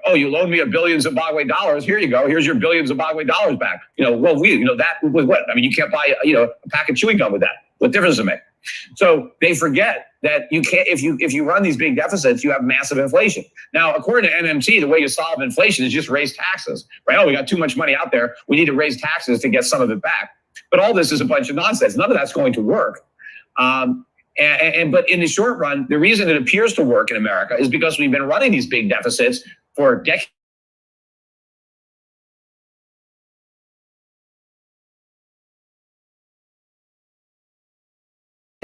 oh, you loaned me $1 billion Zimbabwe dollars. Here you go. Here's your $1 billion Zimbabwe dollars back. Well, that was what? I mean, you can't buy, a pack of chewing gum with that. What difference does it make? So they forget that you can't, if you run these big deficits, you have massive inflation. Now, according to MMT, the way you solve inflation is just raise taxes, right? Oh, we got too much money out there. We need to raise taxes to get some of it back. But all this is a bunch of nonsense. None of that's going to work. But in the short run, the reason it appears to work in America is because we've been running these big deficits for decades.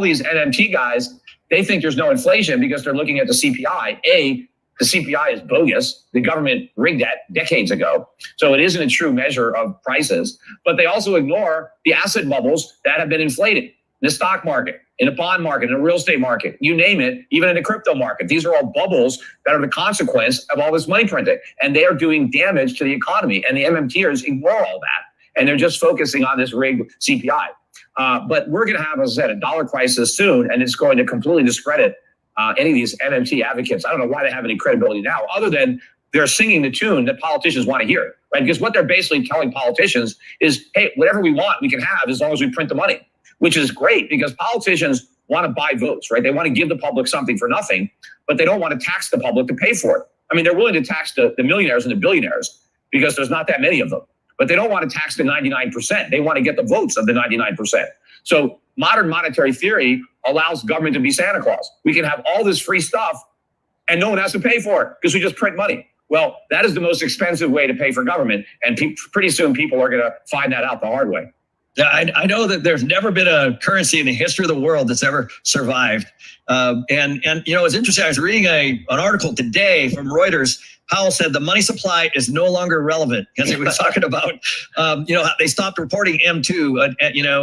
These NMT guys, they think there's no inflation because they're looking at the CPI. The CPI is bogus. The government rigged that decades ago. So it isn't a true measure of prices. But they also ignore the asset bubbles that have been inflated in the stock market, in the bond market, in the real estate market, you name it, even in the crypto market. These are all bubbles that are the consequence of all this money printing. And they are doing damage to the economy. And the MMTers ignore all that. And they're just focusing on this rigged CPI. But we're going to have, as I said, a dollar crisis soon, and it's going to completely discredit any of these MMT advocates. I don't know why they have any credibility now, other than they're singing the tune that politicians want to hear, right? Because what they're basically telling politicians is, hey, whatever we want, we can have as long as we print the money, which is great because politicians want to buy votes, right? They want to give the public something for nothing, but they don't want to tax the public to pay for it. I mean, they're willing to tax the millionaires and the billionaires because there's not that many of them. But they don't want to tax the 99%. They want to get the votes of the 99%. So modern monetary theory allows government to be Santa Claus. We can have all this free stuff and no one has to pay for it because we just print money. Well, that is the most expensive way to pay for government. And pretty soon people are going to find that out the hard way. Yeah, I know that there's never been a currency in the history of the world that's ever survived. And it's interesting. I was reading an article today from Reuters. Powell said the money supply is no longer relevant because he was talking about, they stopped reporting M2,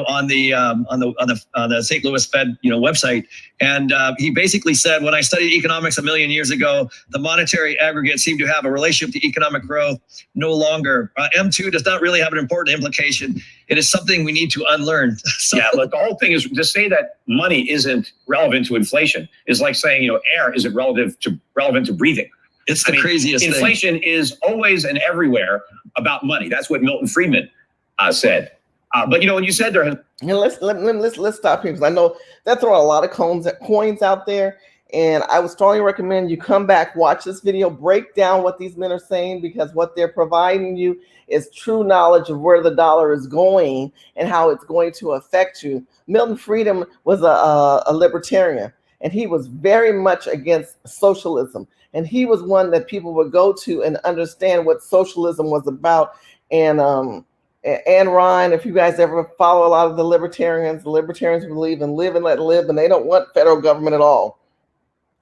on the St. Louis Fed, website. And he basically said, when I studied economics a million years ago, the monetary aggregate seemed to have a relationship to economic growth. No longer. M2 does not really have an important implication. It is something we need to unlearn. Yeah, look, the whole thing is to say that money isn't relevant to inflation is like saying, air isn't relevant to breathing. It's the craziest thing. Inflation is always and everywhere about money. That's what Milton Friedman said. But when you said there, let's stop here because I know they're throwing a lot of coins out there, and I would strongly recommend you come back, watch this video, break down what these men are saying because what they're providing you is true knowledge of where the dollar is going and how it's going to affect you. Milton Friedman was a libertarian, and he was very much against socialism. And he was one that people would go to and understand what socialism was about. And Ayn Rand, if you guys ever follow a lot of the libertarians believe in live and let live, and they don't want federal government at all.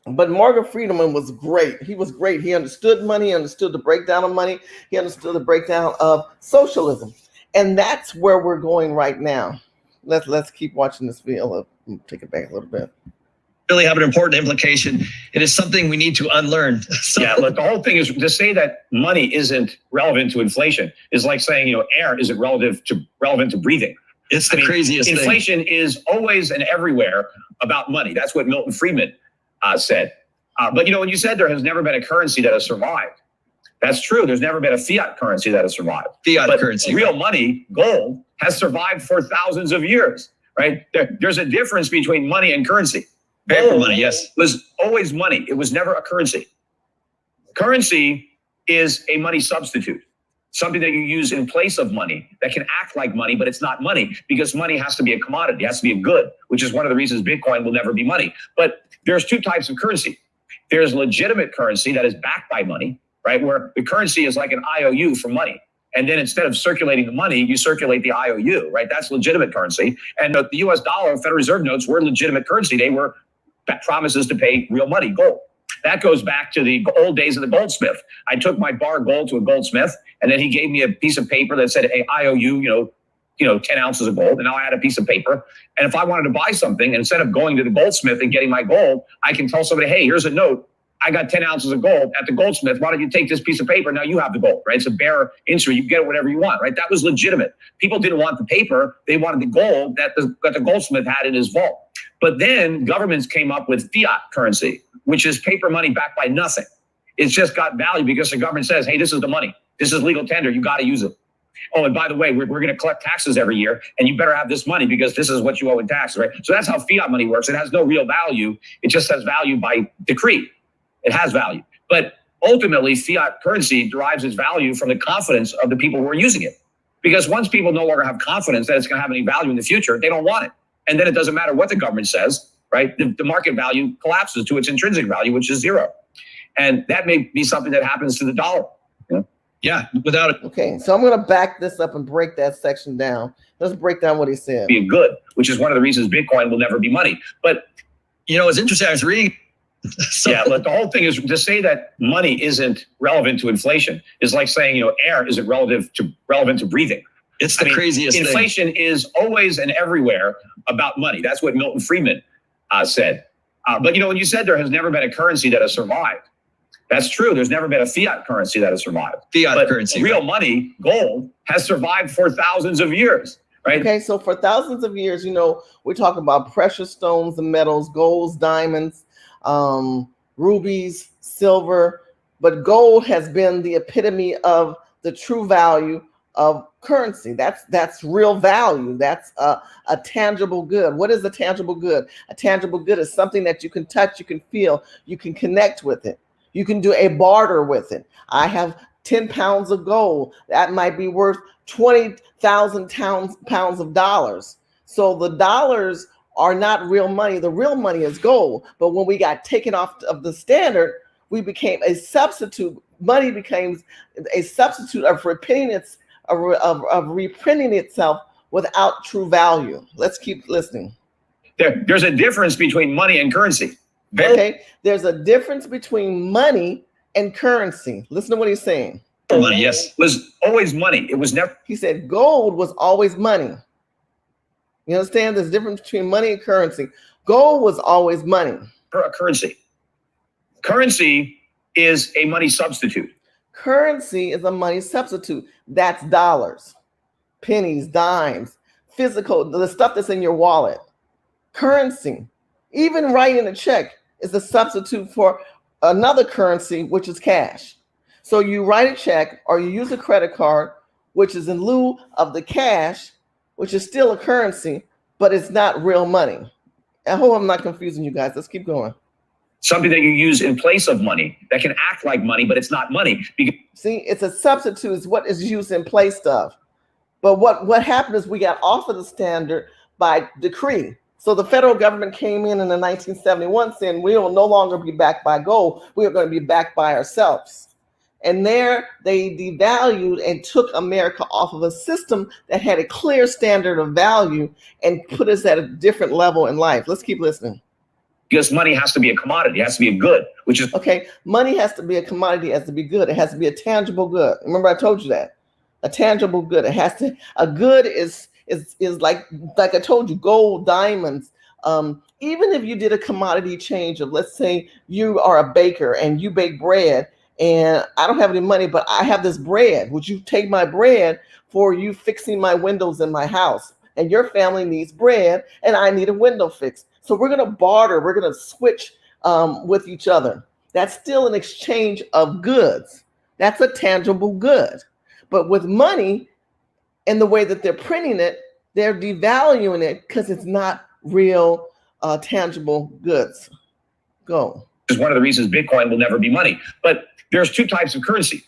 But Morgan Freeman was great. He was great. He understood money, understood the breakdown of money. He understood the breakdown of socialism. And that's where we're going right now. Let's keep watching this video. Take it back a little bit. Really have an important implication. It is something we need to unlearn. Yeah, look, the whole thing is to say that money isn't relevant to inflation is like saying, air isn't relevant to breathing. It's the craziest thing. Inflation is always and everywhere about money. That's what Milton Friedman said. But when you said there has never been a currency that has survived, that's true. There's never been a fiat currency that has survived. Fiat currency. Real money, gold, has survived for thousands of years, right? There's a difference between money and currency. Paper money, yes. Was always money. It was never a currency. Currency is a money substitute. something that you use in place of money that can act like money, but it's not money because money has to be a commodity, it has to be a good, which is one of the reasons Bitcoin will never be money. But there's two types of currency. There's legitimate currency that is backed by money, right? Where the currency is like an IOU for money. And then instead of circulating the money, you circulate the IOU, right? That's legitimate currency. And the US dollar, Federal Reserve notes were legitimate currency. They were promises to pay real money, gold. That goes back to the old days of the goldsmith. I took my bar gold to a goldsmith, and then he gave me a piece of paper that said, hey, IOU, 10 ounces of gold. And now I had a piece of paper. And if I wanted to buy something, instead of going to the goldsmith and getting my gold, I can tell somebody, hey, here's a note. I got 10 ounces of gold at the goldsmith. Why don't you take this piece of paper? Now you have the gold, right? It's a bearer instrument. You get it whatever you want, right? That was legitimate. People didn't want the paper. They wanted the gold that the goldsmith had in his vault. But then governments came up with fiat currency, which is paper money backed by nothing. It's just got value because the government says, hey, this is the money. This is legal tender. You got to use it. Oh, and by the way, we're going to collect taxes every year, and you better have this money because this is what you owe in taxes, right? So that's how fiat money works. It has no real value. It just has value by decree. It has value. But ultimately, fiat currency derives its value from the confidence of the people who are using it. Because once people no longer have confidence that it's going to have any value in the future, they don't want it. And then it doesn't matter what the government says, right? The market value collapses to its intrinsic value, which is zero. And that may be something that happens to the dollar. Yeah, without it. Okay, so I'm going to back this up and break that section down. Let's break down what he said. Be a good, which is one of the reasons Bitcoin will never be money. But it's interesting. I was reading. Look, the whole thing is to say that money isn't relevant to inflation is like saying, air isn't relevant to breathing. It's the craziest thing. Inflation is always and everywhere about money. That's what Milton Friedman said. But when you said there has never been a currency that has survived, that's true. There's never been a fiat currency that has survived. Fiat currency. Real money, gold, has survived for thousands of years, right? Okay, so for thousands of years, we're talking about precious stones and metals, golds, diamonds, rubies, silver, but gold has been the epitome of the true value of currency. That's real value. That's a tangible good. What is a tangible good? A tangible good is something that you can touch, you can feel, you can connect with it. You can do a barter with it. I have 10 pounds of gold. That might be worth 20,000 pounds of dollars. So the dollars are not real money. The real money is gold. But when we got taken off of the standard, we became a substitute. Money became a substitute of reprinting itself without true value. Let's keep listening. There's a difference between money and currency. Okay, there's a difference between money and currency. Listen to what he's saying. Money, yes. It was always money. It was never. He said gold was always money. You understand? There's a difference between money and currency. Gold was always money. Currency. Currency is a money substitute. Currency is a money substitute. That's dollars, pennies, dimes, physical, the stuff that's in your wallet. Currency. Even writing a check is a substitute for another currency, which is cash. So you write a check or you use a credit card, which is in lieu of the cash, which is still a currency, but it's not real money. I hope I'm not confusing you guys. Let's keep going. Something that you use in place of money that can act like money, but it's not money. See, it's a substitute. It's what is used in place of. But what happened is we got off of the standard by decree. So the federal government came in 1971 saying we will no longer be backed by gold. We are going to be backed by ourselves. And there they devalued and took America off of a system that had a clear standard of value and put us at a different level in life. Let's keep listening. Because money has to be a commodity, it has to be a good, which is okay. Money has to be a commodity, it has to be good. It has to be a tangible good. Remember, I told you that. A tangible good. It has to, a good is like I told you, gold, diamonds. Even if you did a commodity change of, let's say you are a baker and you bake bread and I don't have any money, but I have this bread. Would you take my bread for you fixing my windows in my house? And your family needs bread and I need a window fixed. So we're going to barter. We're going to switch with each other. That's still an exchange of goods. That's a tangible good. But with money and the way that they're printing it, they're devaluing it because it's not real tangible goods. Go. Is one of the reasons Bitcoin will never be money. But there's two types of currency.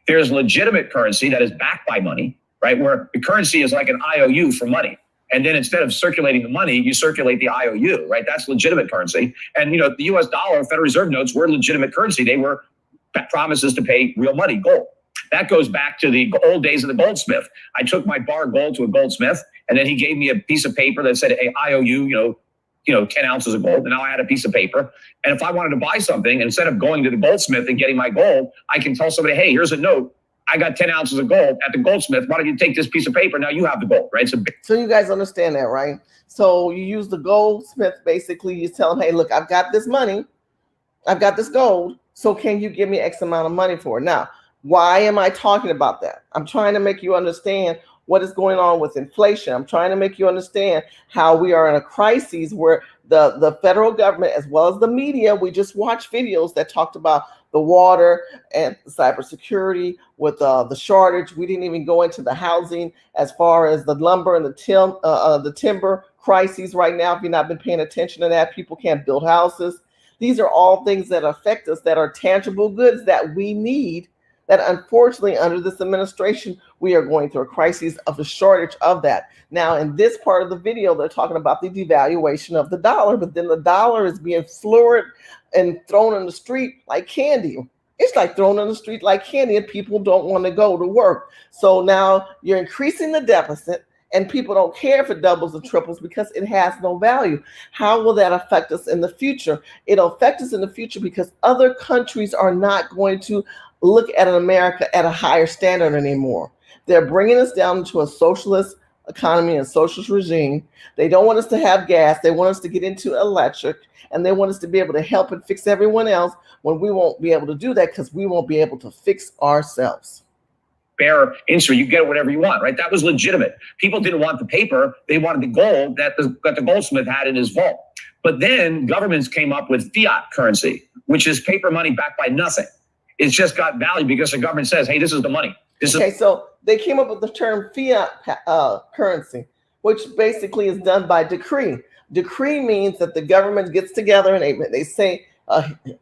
There's legitimate currency that is backed by money, right? Where the currency is like an IOU for money. And then instead of circulating the money, you circulate the IOU, right? That's legitimate currency. And, you know, the US dollar, Federal Reserve notes were legitimate currency. They were promises to pay real money, gold. That goes back to the old days of the goldsmith. I took my bar gold to a goldsmith, and then he gave me a piece of paper that said, hey, IOU, 10 ounces of gold. And now I had a piece of paper. And if I wanted to buy something, instead of going to the goldsmith and getting my gold, I can tell somebody, hey, here's a note. I got 10 ounces of gold at the goldsmith. Why don't you take this piece of paper? Now you have the gold, right? So you guys understand that, right? So you use the goldsmith, basically, you tell him, hey, look, I've got this money. I've got this gold. So can you give me X amount of money for it? Now, why am I talking about that? I'm trying to make you understand what is going on with inflation. I'm trying to make you understand how we are in a crisis where the federal government, as well as the media, we just watched videos that talked about the water and cybersecurity with the shortage. We didn't even go into the housing as far as the lumber and the timber crises right now. If you've not been paying attention to that, people can't build houses. These are all things that affect us, that are tangible goods that we need, that unfortunately under this administration, we are going through a crisis of the shortage of that. Now, in this part of the video, they're talking about the devaluation of the dollar, but then the dollar is being florid and thrown in the street like candy. It's like thrown in the street like candy, and people don't want to go to work. So now you're increasing the deficit, and people don't care if it doubles or triples because it has no value. How will that affect us in the future? It'll affect us in the future because other countries are not going to look at an America at a higher standard anymore. They're bringing us down to a socialist economy and socialist regime. They don't want us to have gas. They want us to get into electric, and they want us to be able to help and fix everyone else when we won't be able to do that because we won't be able to fix ourselves. Bearer instrument, you get whatever you want, right? That was legitimate. People didn't want the paper. They wanted the gold that the goldsmith had in his vault. But then governments came up with fiat currency, which is paper money backed by nothing. It's just got value because the government says, hey, this is the money. So they came up with the term fiat currency, which basically is done by decree. Decree means that the government gets together and they say,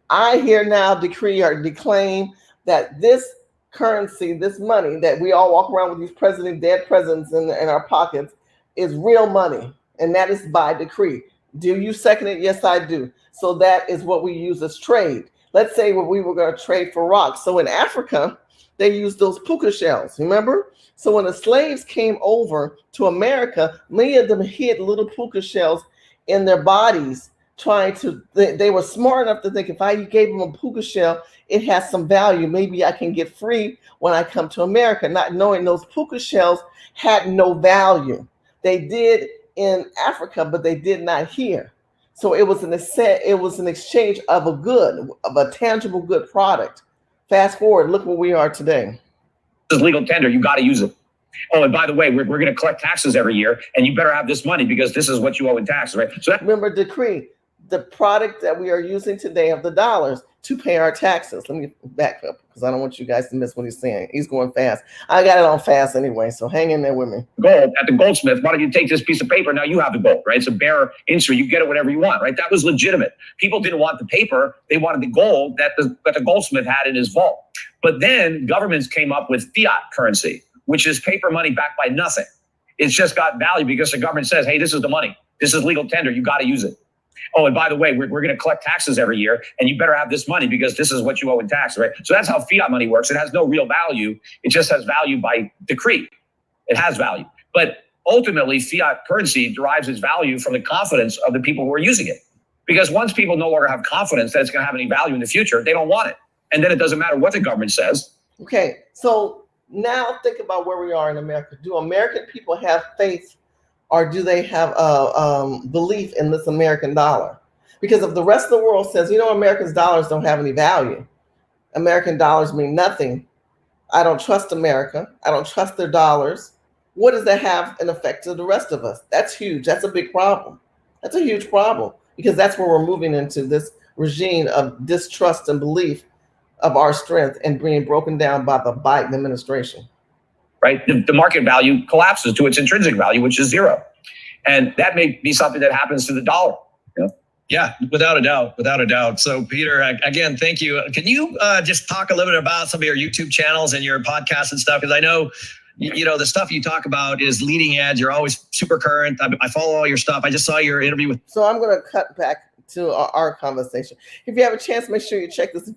I here now decree or declaim that this currency, this money that we all walk around with these dead presidents in our pockets is real money. And that is by decree. Do you second it? Yes, I do. So that is what we use as trade. Let's say we were going to trade for rocks. So in Africa, they used those puka shells, remember? So when the slaves came over to America, many of them hid little puka shells in their bodies, they were smart enough to think if I gave them a puka shell, it has some value. Maybe I can get free when I come to America, not knowing those puka shells had no value. They did in Africa, but they did not here. So it was an exchange of a tangible good product. Fast forward, look where we are today. This is legal tender. You got to use it. Oh, and by the way, we're going to collect taxes every year, and you better have this money because this is what you owe in taxes, right? So remember, decree, the product that we are using today of the dollars to pay our taxes. Let me back up because I don't want you guys to miss what he's saying. He's going fast. I got it on fast anyway, so hang in there with me. Gold at the goldsmith. Why don't you take this piece of paper? Now you have the gold, right? It's a bearer instrument. You get it whatever you want, right? That was legitimate. People didn't want the paper. They wanted the gold that the goldsmith had in his vault. But then governments came up with fiat currency, which is paper money backed by nothing. It's just got value because the government says, hey, this is the money. This is legal tender. You got to use it. Oh, and by the way, we're going to collect taxes every year, and you better have this money because this is what you owe in taxes, right? So that's how fiat money works. It has no real value. It just has value by decree. It has value. But ultimately, fiat currency derives its value from the confidence of the people who are using it. Because once people no longer have confidence that it's going to have any value in the future, they don't want it. And then it doesn't matter what the government says. Okay, so now think about where we are in America. Do American people have faith, or do they have belief in this American dollar? Because if the rest of the world says, Americans' dollars don't have any value, American dollars mean nothing, I don't trust America, I don't trust their dollars, what does that have an effect to the rest of us? That's huge. That's a big problem. That's a huge problem because that's where we're moving into, this regime of distrust and belief of our strength and being broken down by the Biden administration. Right? The market value collapses to its intrinsic value, which is zero. And that may be something that happens to the dollar. Yeah, without a doubt. So Peter, again, thank you. Can you just talk a little bit about some of your YouTube channels and your podcasts and stuff? Because I know, the stuff you talk about is leading edge. You're always super current. I follow all your stuff. I just saw your interview with. So I'm going to cut back to our conversation. If you have a chance, make sure you check this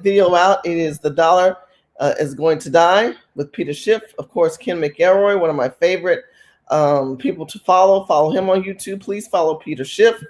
video out. It is The Dollar is Going to Die with Peter Schiff. Of course, Ken McElroy, one of my favorite people to follow. Follow him on YouTube. Please follow Peter Schiff.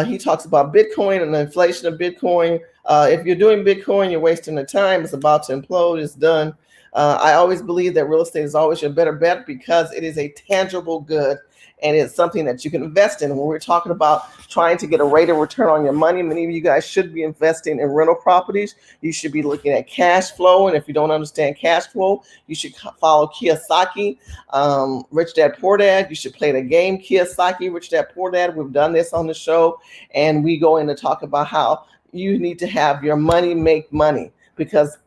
He talks about Bitcoin and the inflation of Bitcoin. If you're doing Bitcoin, you're wasting the time. It's about to implode. It's done. I always believe that real estate is always your better bet because it is a tangible good and it's something that you can invest in. When we're talking about trying to get a rate of return on your money, many of you guys should be investing in rental properties. You should be looking at cash flow. And if you don't understand cash flow, you should follow Kiyosaki, Rich Dad Poor Dad. You should play the game Kiyosaki, Rich Dad Poor Dad. We've done this on the show. And we go in to talk about how you need to have your money make money, because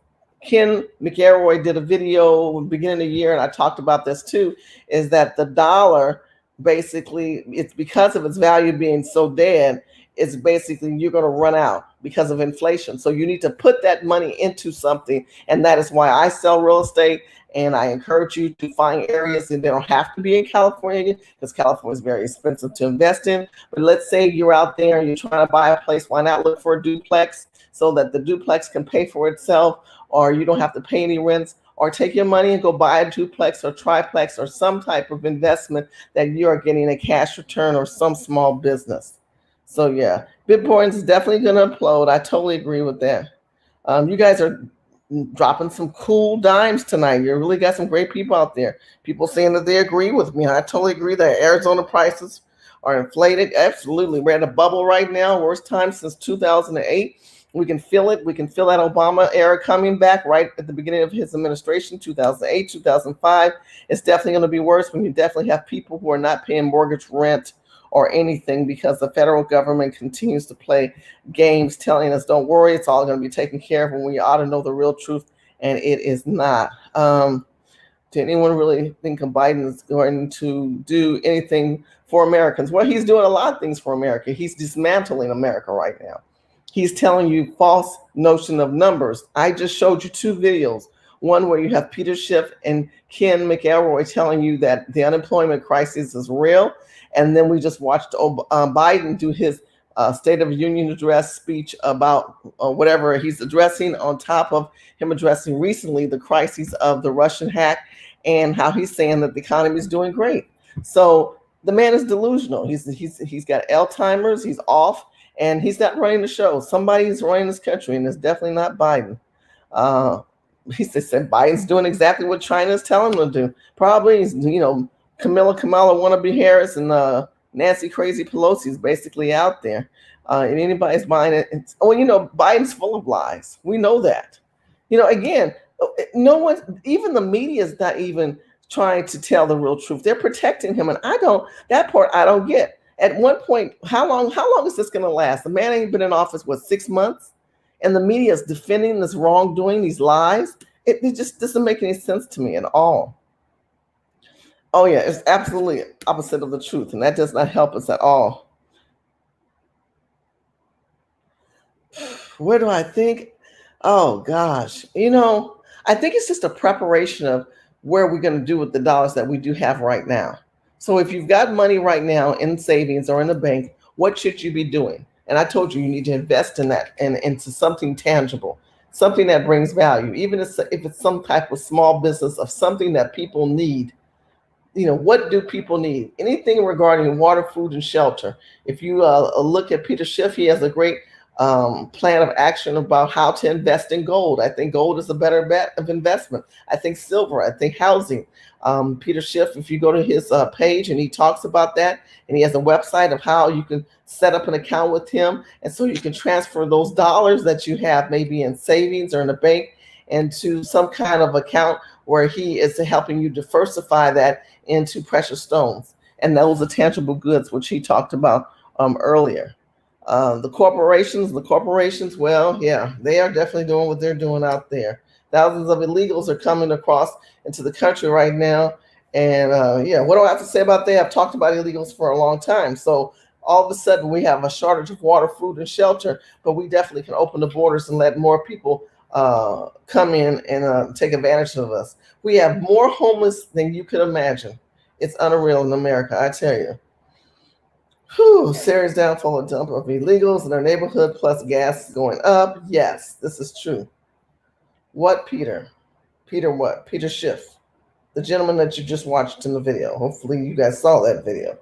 Ken McElroy did a video beginning of the year, and I talked about this too, is that the dollar, basically, it's because of its value being so dead, it's basically you're going to run out because of inflation. So you need to put that money into something, and that is why I sell real estate, and I encourage you to find areas, and they don't have to be in California because California is very expensive to invest in. But let's say you're out there and you're trying to buy a place, why not look for a duplex so that the duplex can pay for itself, or you don't have to pay any rents, or take your money and go buy a duplex or triplex or some type of investment that you are getting a cash return or some small business. So yeah, Bitcoin is definitely going to implode. I totally agree with that. You guys are dropping some cool dimes tonight. You really got some great people out there. People saying that they agree with me. I totally agree that Arizona prices are inflated. Absolutely. We're at a bubble right now. Worst time since 2008. We can feel it. We can feel that Obama era coming back right at the beginning of his administration, 2008, 2005. It's definitely going to be worse when you definitely have people who are not paying mortgage rent or anything because the federal government continues to play games telling us, don't worry, it's all going to be taken care of, when we ought to know the real truth, and it is not. Did anyone really think Biden is going to do anything for Americans? Well, he's doing a lot of things for America. He's dismantling America right now. He's telling you false notion of numbers. I just showed you two videos. One where you have Peter Schiff and Ken McElroy telling you that the unemployment crisis is real. And then we just watched Biden do his State of the Union address speech about whatever he's addressing, on top of him addressing recently the crises of the Russian hack and how he's saying that the economy is doing great. So the man is delusional. He's got Alzheimer's. He's off. And he's not running the show. Somebody's running this country, and it's definitely not Biden. He said Biden's doing exactly what China's telling him to do. Probably, Kamala wannabe Harris and Nancy Crazy Pelosi is basically out there. And anybody's buying it. Biden's full of lies. We know that. Again, no one, even the media is not even trying to tell the real truth. They're protecting him, and that part I don't get. At one point, how long is this going to last? The man ain't been in office, 6 months? And the media is defending this wrongdoing, these lies. It just doesn't make any sense to me at all. Oh, yeah, it's absolutely opposite of the truth, and that does not help us at all. Where do I think? Oh, gosh. I think it's just a preparation of where we're going to do with the dollars that we do have right now. So if you've got money right now in savings or in the bank, what should you be doing? And I told you need to invest in that and into something tangible, something that brings value, even if it's some type of small business of something that people need. What do people need? Anything regarding water, food, and shelter. If you look at Peter Schiff, he has a great plan of action about how to invest in gold. I think gold is a better bet of investment. I think silver, I think housing. Peter Schiff, if you go to his page, and he talks about that, and he has a website of how you can set up an account with him, and so you can transfer those dollars that you have maybe in savings or in a bank into some kind of account where he is helping you diversify that into precious stones. And those are tangible goods, which he talked about earlier. The corporations, well, yeah, they are definitely doing what they're doing out there. Thousands of illegals are coming across into the country right now. And what do I have to say about that? I've talked about illegals for a long time. So all of a sudden we have a shortage of water, food, and shelter, but we definitely can open the borders and let more people come in and take advantage of us. We have more homeless than you could imagine. It's unreal in America, I tell you. Whew, Syria's downfall, a dump of illegals in their neighborhood, plus gas is going up. Yes, this is true. What, Peter? Peter what? Peter Schiff, the gentleman that you just watched in the video. Hopefully you guys saw that video.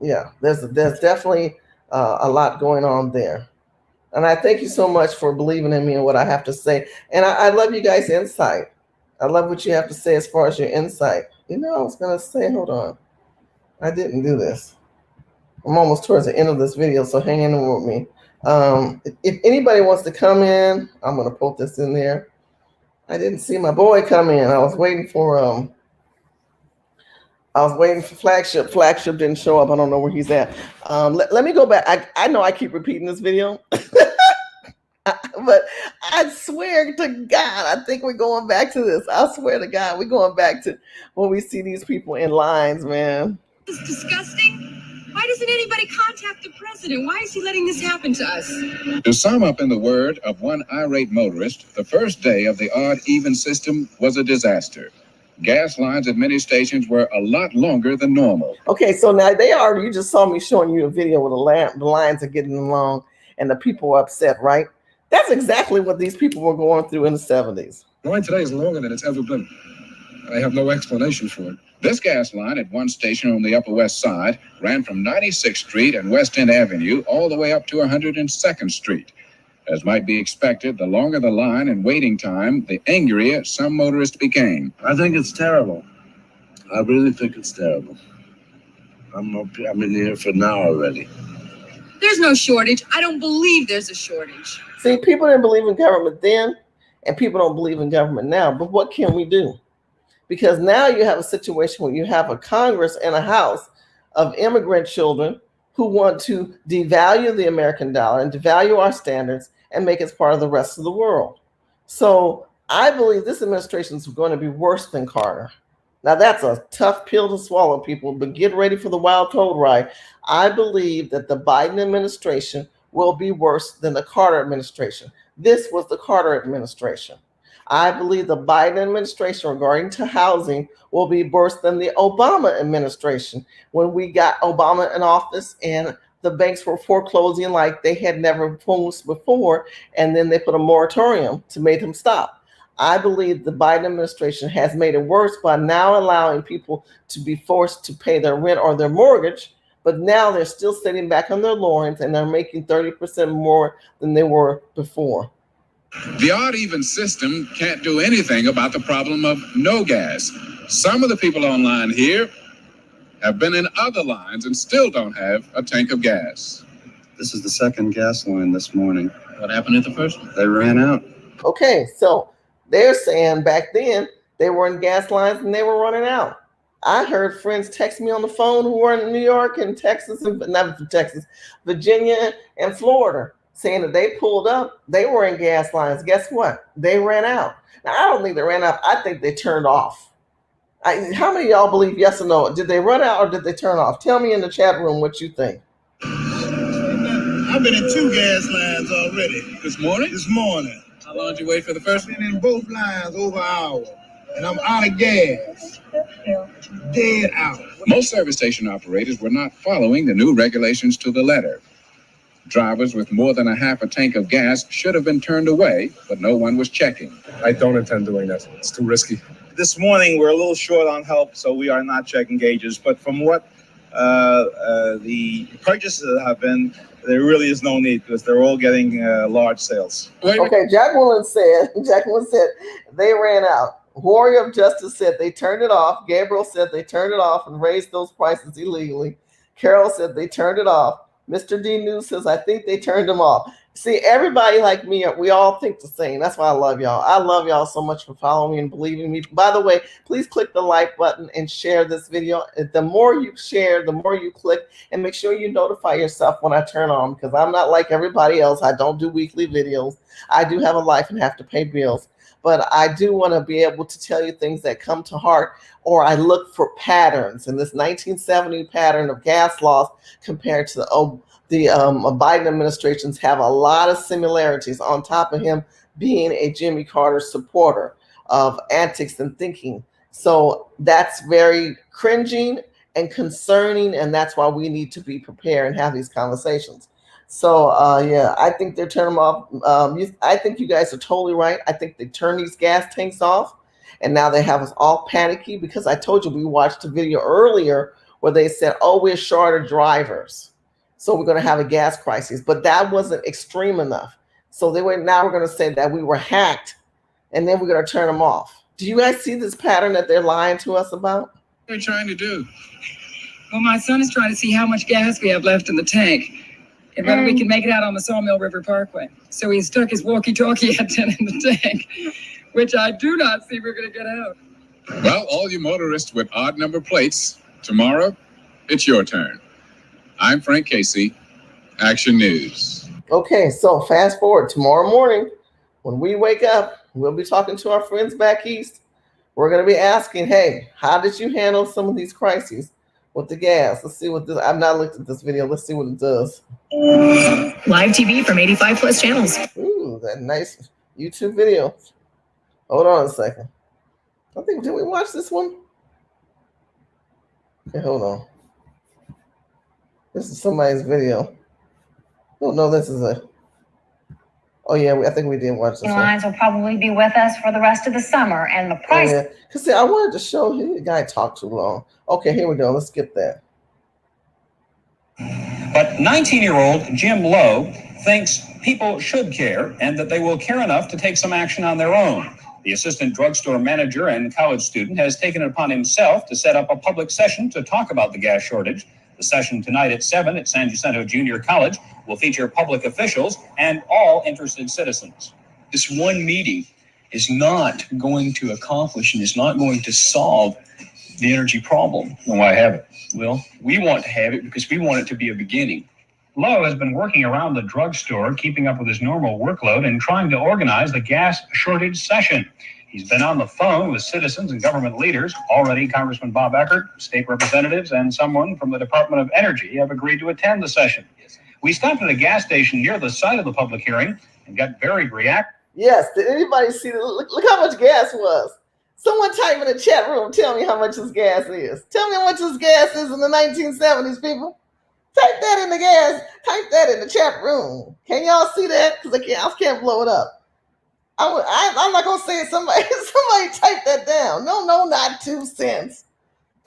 Yeah, there's definitely a lot going on there. And I thank you so much for believing in me and what I have to say. And I love you guys' insight. I love what you have to say as far as your insight. You know, I was going to say, hold on. I didn't do this. I'm almost towards the end of this video, so hang in with me. If anybody wants to come in, I'm going to put this in there. I didn't see my boy come in. I was waiting for Flagship. Flagship didn't show up. I don't know where he's at. Let me go back. I know I keep repeating this video, but I swear to God, I think we're going back to this. I swear to God, we're going back to when we see these people in lines, man. It's disgusting. Why doesn't anybody contact the president? Why is he letting this happen to us? To sum up in the word of one irate motorist, the first day of the odd-even system was a disaster. Gas lines at many stations were a lot longer than normal. Okay, so now you just saw me showing you a video where the lines are getting long and the people are upset, right? That's exactly what these people were going through in the 70s. The line today is longer than it's ever been. I have no explanation for it. This gas line at one station on the Upper West Side ran from 96th Street and West End Avenue all the way up to 102nd Street. As might be expected, the longer the line and waiting time, the angrier some motorists became. I think it's terrible. I really think it's terrible. I'm in here for now already. There's no shortage. I don't believe there's a shortage. See, people didn't believe in government then, and people don't believe in government now. But what can we do? Because now you have a situation where you have a Congress and a House of immigrant children who want to devalue the American dollar and devalue our standards and make us part of the rest of the world. So I believe this administration is going to be worse than Carter. Now that's a tough pill to swallow, people, but get ready for the wild toad ride. I believe that the Biden administration will be worse than the Carter administration. This was the Carter administration. I believe the Biden administration regarding to housing will be worse than the Obama administration when we got Obama in office and the banks were foreclosing like they had never foreclosed before, and then they put a moratorium to make them stop. I believe the Biden administration has made it worse by now allowing people to be forced to pay their rent or their mortgage, but now they're still sitting back on their laurels and they're making 30% more than they were before. The odd-even system can't do anything about the problem of no gas. Some of the people online here have been in other lines and still don't have a tank of gas. This is the second gas line this morning. What happened at the first one? They ran out. Okay, so they're saying back then they were in gas lines and they were running out. I heard friends text me on the phone who were in New York and Texas, and not Texas, Virginia and Florida, saying that they pulled up, they were in gas lines. Guess what? They ran out. Now, I don't think they ran out. I think they turned off. How many of y'all believe yes or no? Did they run out or did they turn off? Tell me in the chat room what you think. I've been in 2 gas lines already. This morning? This morning. How long did you wait for the first one? I've been in both lines over an hour. And I'm out of gas. Dead out. Most service station operators were not following the new regulations to the letter. Drivers with more than a half a tank of gas should have been turned away, but no one was checking. I don't intend doing that. It's too risky. This morning, we're a little short on help, so we are not checking gauges. But from what the purchases have been, there really is no need because they're all getting large sales. Okay, Jacqueline said they ran out. Warrior of Justice said they turned it off. Gabriel said they turned it off and raised those prices illegally. Carol said they turned it off. Mr. D News says, I think they turned them off. See, everybody like me, we all think the same. That's why I love y'all. I love y'all so much for following me and believing me. By the way, please click the like button and share this video. The more you share, the more you click, and make sure you notify yourself when I turn on, because I'm not like everybody else. I don't do weekly videos. I do have a life and have to pay bills. but I do want to be able to tell you things that come to heart, or I look for patterns. And this 1970 pattern of gas loss compared to the Biden administrations have a lot of similarities, on top of him being a Jimmy Carter supporter of antics and thinking. So that's very cringing and concerning, and that's why we need to be prepared and have these conversations. So yeah, I think they're turning them off. I think you guys are totally right. I think they turn these gas tanks off, and now they have us all panicky, because I told you we watched a video earlier where they said, oh, we're short of drivers, so we're going to have a gas crisis. But that wasn't extreme enough. So now we're going to say that we were hacked, and then we're going to turn them off. Do you guys see this pattern that they're lying to us about? What are they trying to do? Well, my son is trying to see how much gas we have left in the tank and whether we can make it out on the Sawmill River Parkway. So he stuck his walkie-talkie antenna in the tank, which I do not see we're going to get out. Well, all you motorists with odd number plates, tomorrow, it's your turn. I'm Frank Casey, Action News. Okay, so fast forward tomorrow morning, when we wake up, we'll be talking to our friends back east. We're going to be asking, hey, how did you handle some of these crises with the gas? Let's see what this, I've not looked at this video. Let's see what it does. Live TV from 85 plus channels. Ooh, that nice YouTube video. Hold on a second. Did we watch this one? Okay, hold on. This is somebody's video. Oh, no, this is oh yeah, I think we did watch this one. Lines will probably be with us for the rest of the summer, and the price. Oh, yeah. Cause see, I wanted to show you, the guy talked too long. Okay, here we go. Let's skip that. But 19-year-old Jim Lowe thinks people should care and that they will care enough to take some action on their own. The assistant drugstore manager and college student has taken it upon himself to set up a public session to talk about the gas shortage. The session tonight at 7 at San Jacinto Junior College will feature public officials and all interested citizens. This one meeting is not going to accomplish and is not going to solve the energy problem. And why have it? Well, we want to have it because we want it to be a beginning. Lowe has been working around the drugstore, keeping up with his normal workload and trying to organize the gas shortage session. He's been on the phone with citizens and government leaders. Already, Congressman Bob Eckert, state representatives, and someone from the Department of Energy have agreed to attend the session. We stopped at a gas station near the site of the public hearing and got varied reactions. Yes, did anybody see that? Look how much gas was. Someone type in the chat room, tell me how much this gas is. Tell me how much this gas is in the 1970s, people. Type that in the type that in the chat room. Can y'all see that? Because I can't blow it up. I'm not gonna say it. Somebody type that down. No, not 2 cents.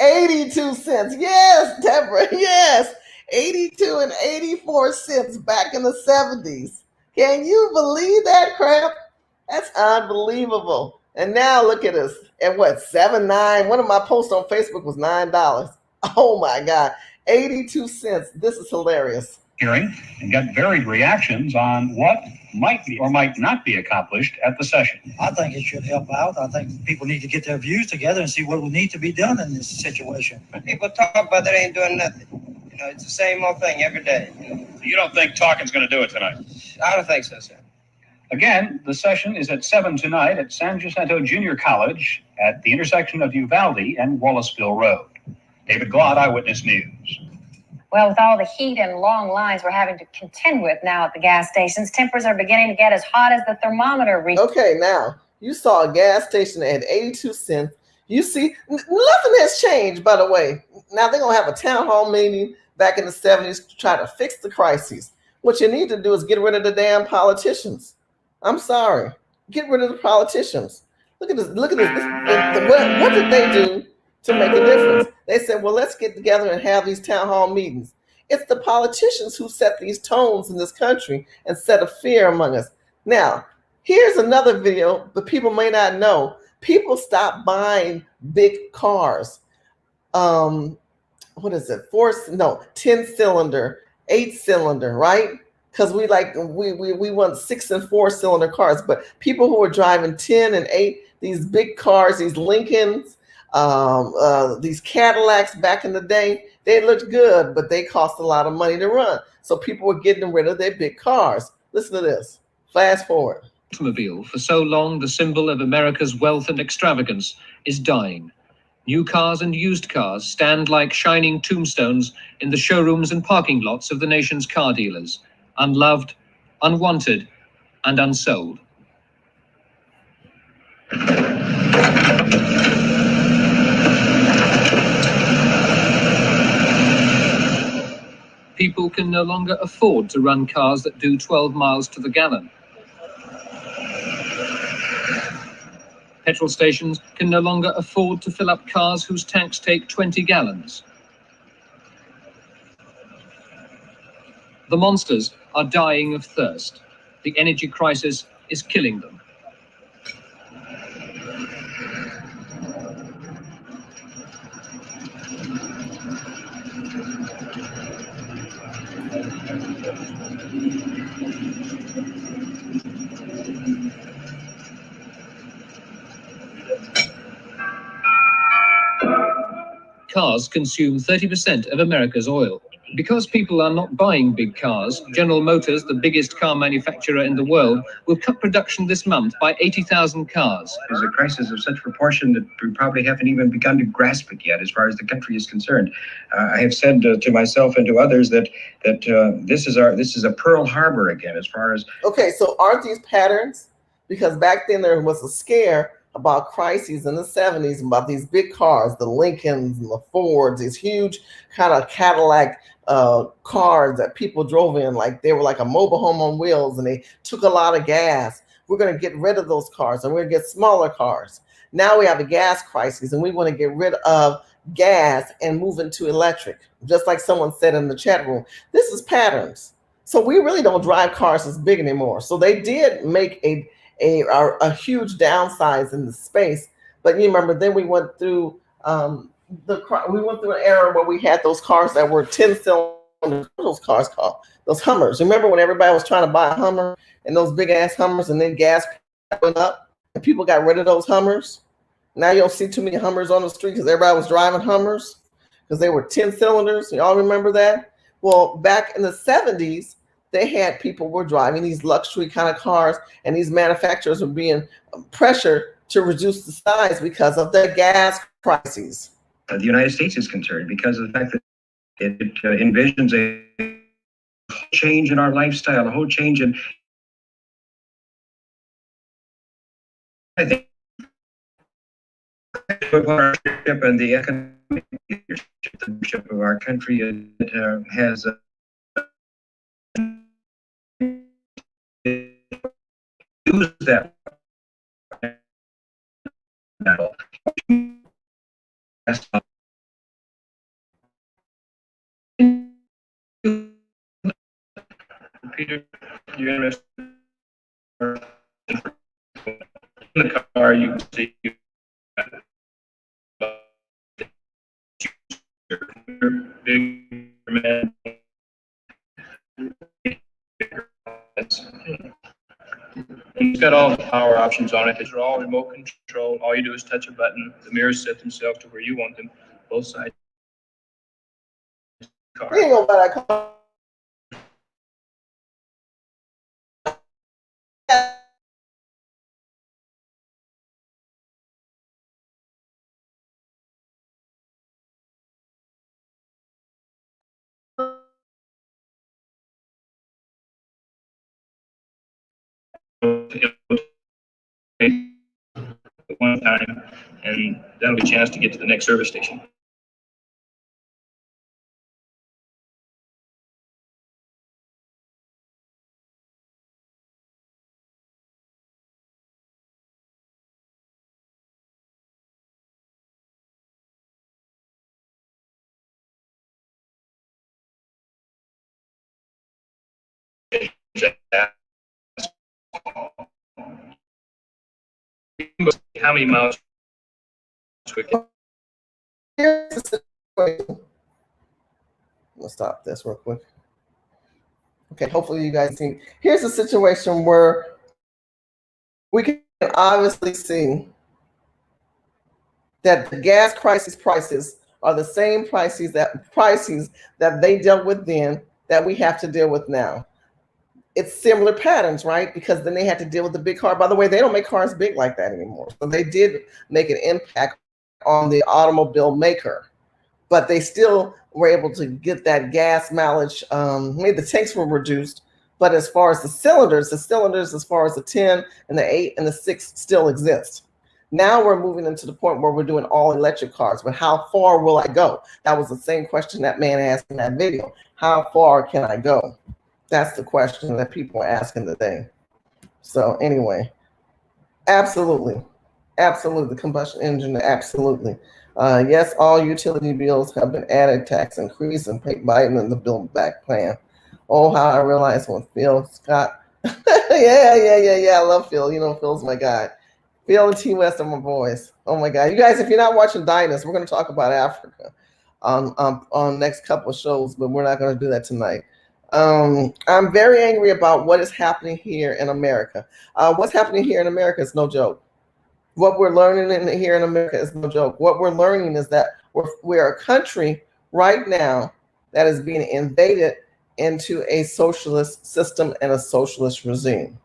82 cents. Yes, Deborah. Yes, 82 and 84 cents back in the 70s. Can you believe that crap? That's unbelievable. And now look at us at what, 7.9. One of my posts on Facebook was $9. Oh my God, 82 cents. This is hilarious. Hearing and got varied reactions on what might be or might not be accomplished at the session. I think it should help out. I think people need to get their views together and see what will need to be done in this situation. People talk about that ain't doing nothing. You know, it's the same old thing every day. You don't think talking's going to do it tonight? I don't think so, sir. Again, the session is at 7 tonight at San Jacinto Junior College at the intersection of Uvalde and Wallaceville Road. David Glott, Eyewitness News. Well, with all the heat and long lines we're having to contend with now at the gas stations, tempers are beginning to get as hot as the thermometer reaches. Okay, now, you saw a gas station at 82 cents. You see, nothing has changed, by the way. Now, they're going to have a town hall meeting back in the 70s to try to fix the crises. What you need to do is get rid of the damn politicians. I'm sorry. Get rid of the politicians. Look at this. Look at this. What did they do to make a difference? They said, well, let's get together and have these town hall meetings. It's the politicians who set these tones in this country and set a fear among us. Now, here's another video, but people may not know. People stopped buying big cars. What is it? 10-cylinder, 8-cylinder, right? Because we want 6 and 4 cylinder cars, but people who are driving 10 and 8, these big cars, these Lincolns, these Cadillacs back in the day, they looked good, but they cost a lot of money to run. So people were getting rid of their big cars. Listen to this. Fast forward. automobile, for so long the symbol of America's wealth and extravagance, is dying. New cars and used cars stand like shining tombstones in the showrooms and parking lots of the nation's car dealers, unloved, unwanted, and unsold. People can no longer afford to run cars that do 12 miles to the gallon. Petrol stations can no longer afford to fill up cars whose tanks take 20 gallons. The monsters are dying of thirst. The energy crisis is killing them. Cars consume 30% of America's oil. Because people are not buying big cars, General Motors, the biggest car manufacturer in the world, will cut production this month by 80,000 cars. There's a crisis of such proportion that we probably haven't even begun to grasp it yet as far as the country is concerned. I have said to myself and to others that this is a Pearl Harbor again as far as... Okay, so aren't these patterns? Because back then there was a scare about crises in the 70s about these big cars, the Lincolns and the Fords, these huge kind of Cadillac cars that people drove in, like they were like a mobile home on wheels, and they took a lot of gas. We're going to get rid of those cars and we're going to get smaller cars. Now we have a gas crisis and we want to get rid of gas and move into electric. Just like someone said in the chat room, this is patterns. So we really don't drive cars as big anymore. So they did make a huge downsize in the space, but you remember then we went through an era where we had those cars that were 10 cylinders. What are those cars called? Those Hummers. Remember when everybody was trying to buy a Hummer and those big ass Hummers, and then gas went up and people got rid of those Hummers? Now you don't see too many Hummers on the street because everybody was driving Hummers because they were 10 cylinders. Y'all remember that? Well, back in the 70s, they had people were driving these luxury kind of cars, and these manufacturers were being pressured to reduce the size because of the gas crises. The United States is concerned because of the fact that it envisions a whole change in our lifestyle, a whole change in... I think leadership and the economic leadership of our country has use that now. Peter, you're interested in the car, you can see big man. It's got all the power options on it. These are all remote control. All you do is touch a button. The mirrors set themselves to where you want them. Both sides. You ain't gonna buy that car. One time, and that'll be a chance to get to the next service station. How many miles quickly? Let's stop this real quick. Okay, hopefully you guys see. Here's a situation where we can obviously see that the gas crisis prices are the same prices that they dealt with then that we have to deal with now. it's similar patterns, right? Because then they had to deal with the big car. By the way, they don't make cars big like that anymore. So they did make an impact on the automobile maker, but they still were able to get that gas mileage. Maybe the tanks were reduced, but as far as the cylinders as far as the 10 and the 8 and the 6 still exist. Now we're moving into the point where we're doing all electric cars, but how far will I go? That was the same question that man asked in that video. How far can I go? That's the question that people are asking today. So anyway, absolutely. Absolutely. Combustion engine, absolutely. Yes, all utility bills have been added, tax increase, and pay Biden in the Build Back plan. Oh, how I realized when Phil Scott. yeah. I love Phil. You know, Phil's my guy. Phil and T West are my boys. Oh my God. You guys, if you're not watching Diners, we're going to talk about Africa on next couple of shows, but we're not going to do that tonight. I'm very angry about what is happening here in America. What's happening here in America is no joke. What we're learning here in America is no joke. What we're learning is that we're a country right now that is being invaded into a socialist system and a socialist regime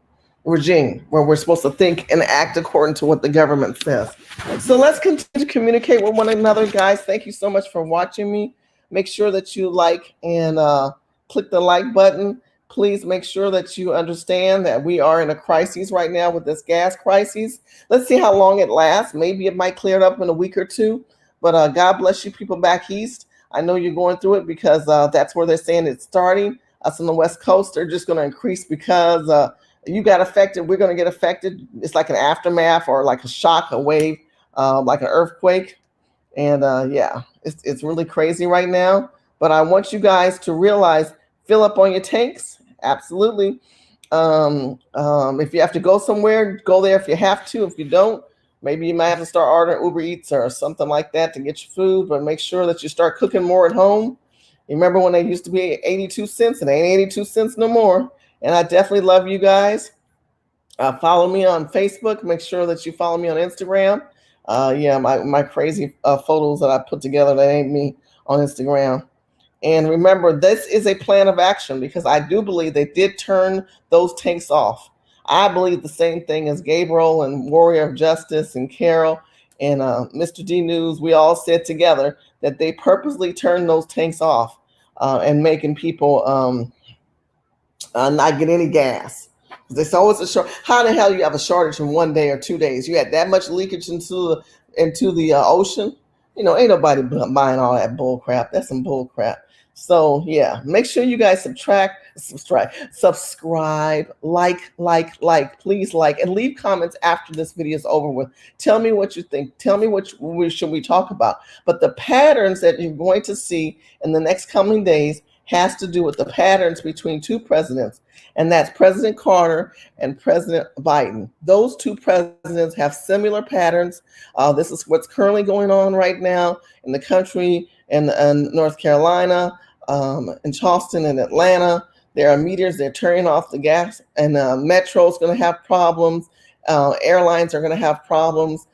where we're supposed to think and act according to what the government says. So let's continue to communicate with one another, guys. Thank you so much for watching me. Make sure that you like and click the like button. Please make sure that you understand that we are in a crisis right now with this gas crisis. Let's see how long it lasts. Maybe it might clear up in a week or two, but God bless you people back east. I know you're going through it because that's where they're saying it's starting. Us on the West Coast, they're just going to increase because you got affected. We're going to get affected. It's like an aftermath or like a shock, a wave, like an earthquake. And yeah, it's really crazy right now. But I want you guys to realize, fill up on your tanks. Absolutely. If you have to go somewhere, go there if you have to. If you don't, maybe you might have to start ordering Uber Eats or something like that to get your food, but make sure that you start cooking more at home. You remember when they used to be 82 cents? It ain't 82 cents no more. And I definitely love you guys. Follow me on Facebook. Make sure that you follow me on Instagram. Yeah, my crazy photos that I put together that ain't me on Instagram. And remember, this is a plan of action because I do believe they did turn those tanks off. I believe the same thing as Gabriel and Warrior of Justice and Carol and Mr. D News. We all said together that they purposely turned those tanks off and making people not get any gas. There's always a short. How the hell you have a shortage in 1 day or 2 days? You had that much leakage into the ocean. You know, ain't nobody buying all that bull crap. That's some bull crap. So yeah, make sure you guys subscribe, like, please like, and leave comments after this video is over with. Tell me what you think. Tell me what should we talk about. But the patterns that you're going to see in the next coming days has to do with the patterns between two presidents, and that's President Carter and President Biden. Those two presidents have similar patterns. This is what's currently going on right now in the country in North Carolina, in Charleston and Atlanta. There are meters, they're turning off the gas, and Metro is going to have problems. Airlines are going to have problems.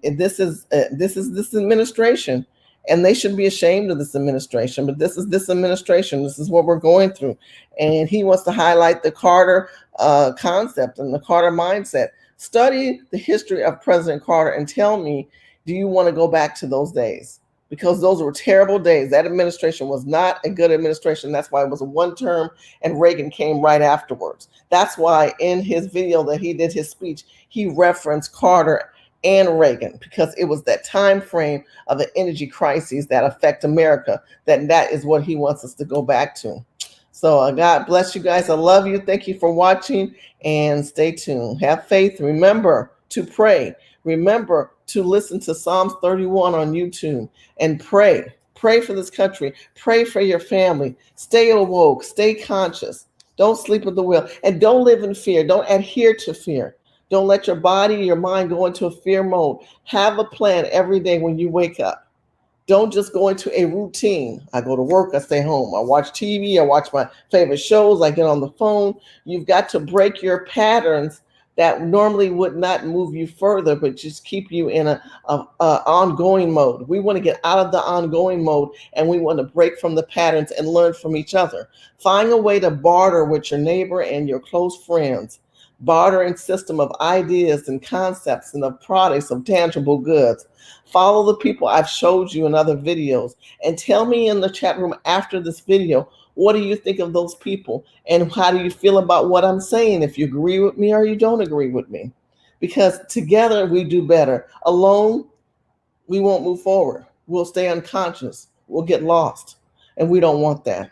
This is this administration. And they should be ashamed of this administration, but this is this administration. This is what we're going through. And he wants to highlight the Carter concept and the Carter mindset. Study the history of President Carter and tell me, do you want to go back to those days? Because those were terrible days. That administration was not a good administration. That's why it was a one term and Reagan came right afterwards. That's why in his video that he did his speech, he referenced Carter and Reagan, because it was that time frame of the energy crises that affect America, that is what he wants us to go back to. So God bless you guys. I love you. Thank you for watching and stay tuned. Have faith. Remember to pray. Remember to listen to Psalms 31 on YouTube and pray. Pray for this country. Pray for your family. Stay awoke. Stay conscious. Don't sleep at the wheel and don't live in fear. Don't adhere to fear. Don't let your body, your mind go into a fear mode. Have a plan every day when you wake up. Don't just go into a routine. I go to work, I stay home. I watch TV, I watch my favorite shows, I get on the phone. You've got to break your patterns that normally would not move you further, but just keep you in a ongoing mode. We want to get out of the ongoing mode, and we want to break from the patterns and learn from each other. Find a way to barter with your neighbor and your close friends. Bartering system of ideas and concepts and of products of tangible goods. Follow the people I've showed you in other videos, and tell me in the chat room after this video, what do you think of those people? And how do you feel about what I'm saying? If you agree with me or you don't agree with me. Because together we do better. Alone, we won't move forward. We'll stay unconscious. We'll get lost. And we don't want that.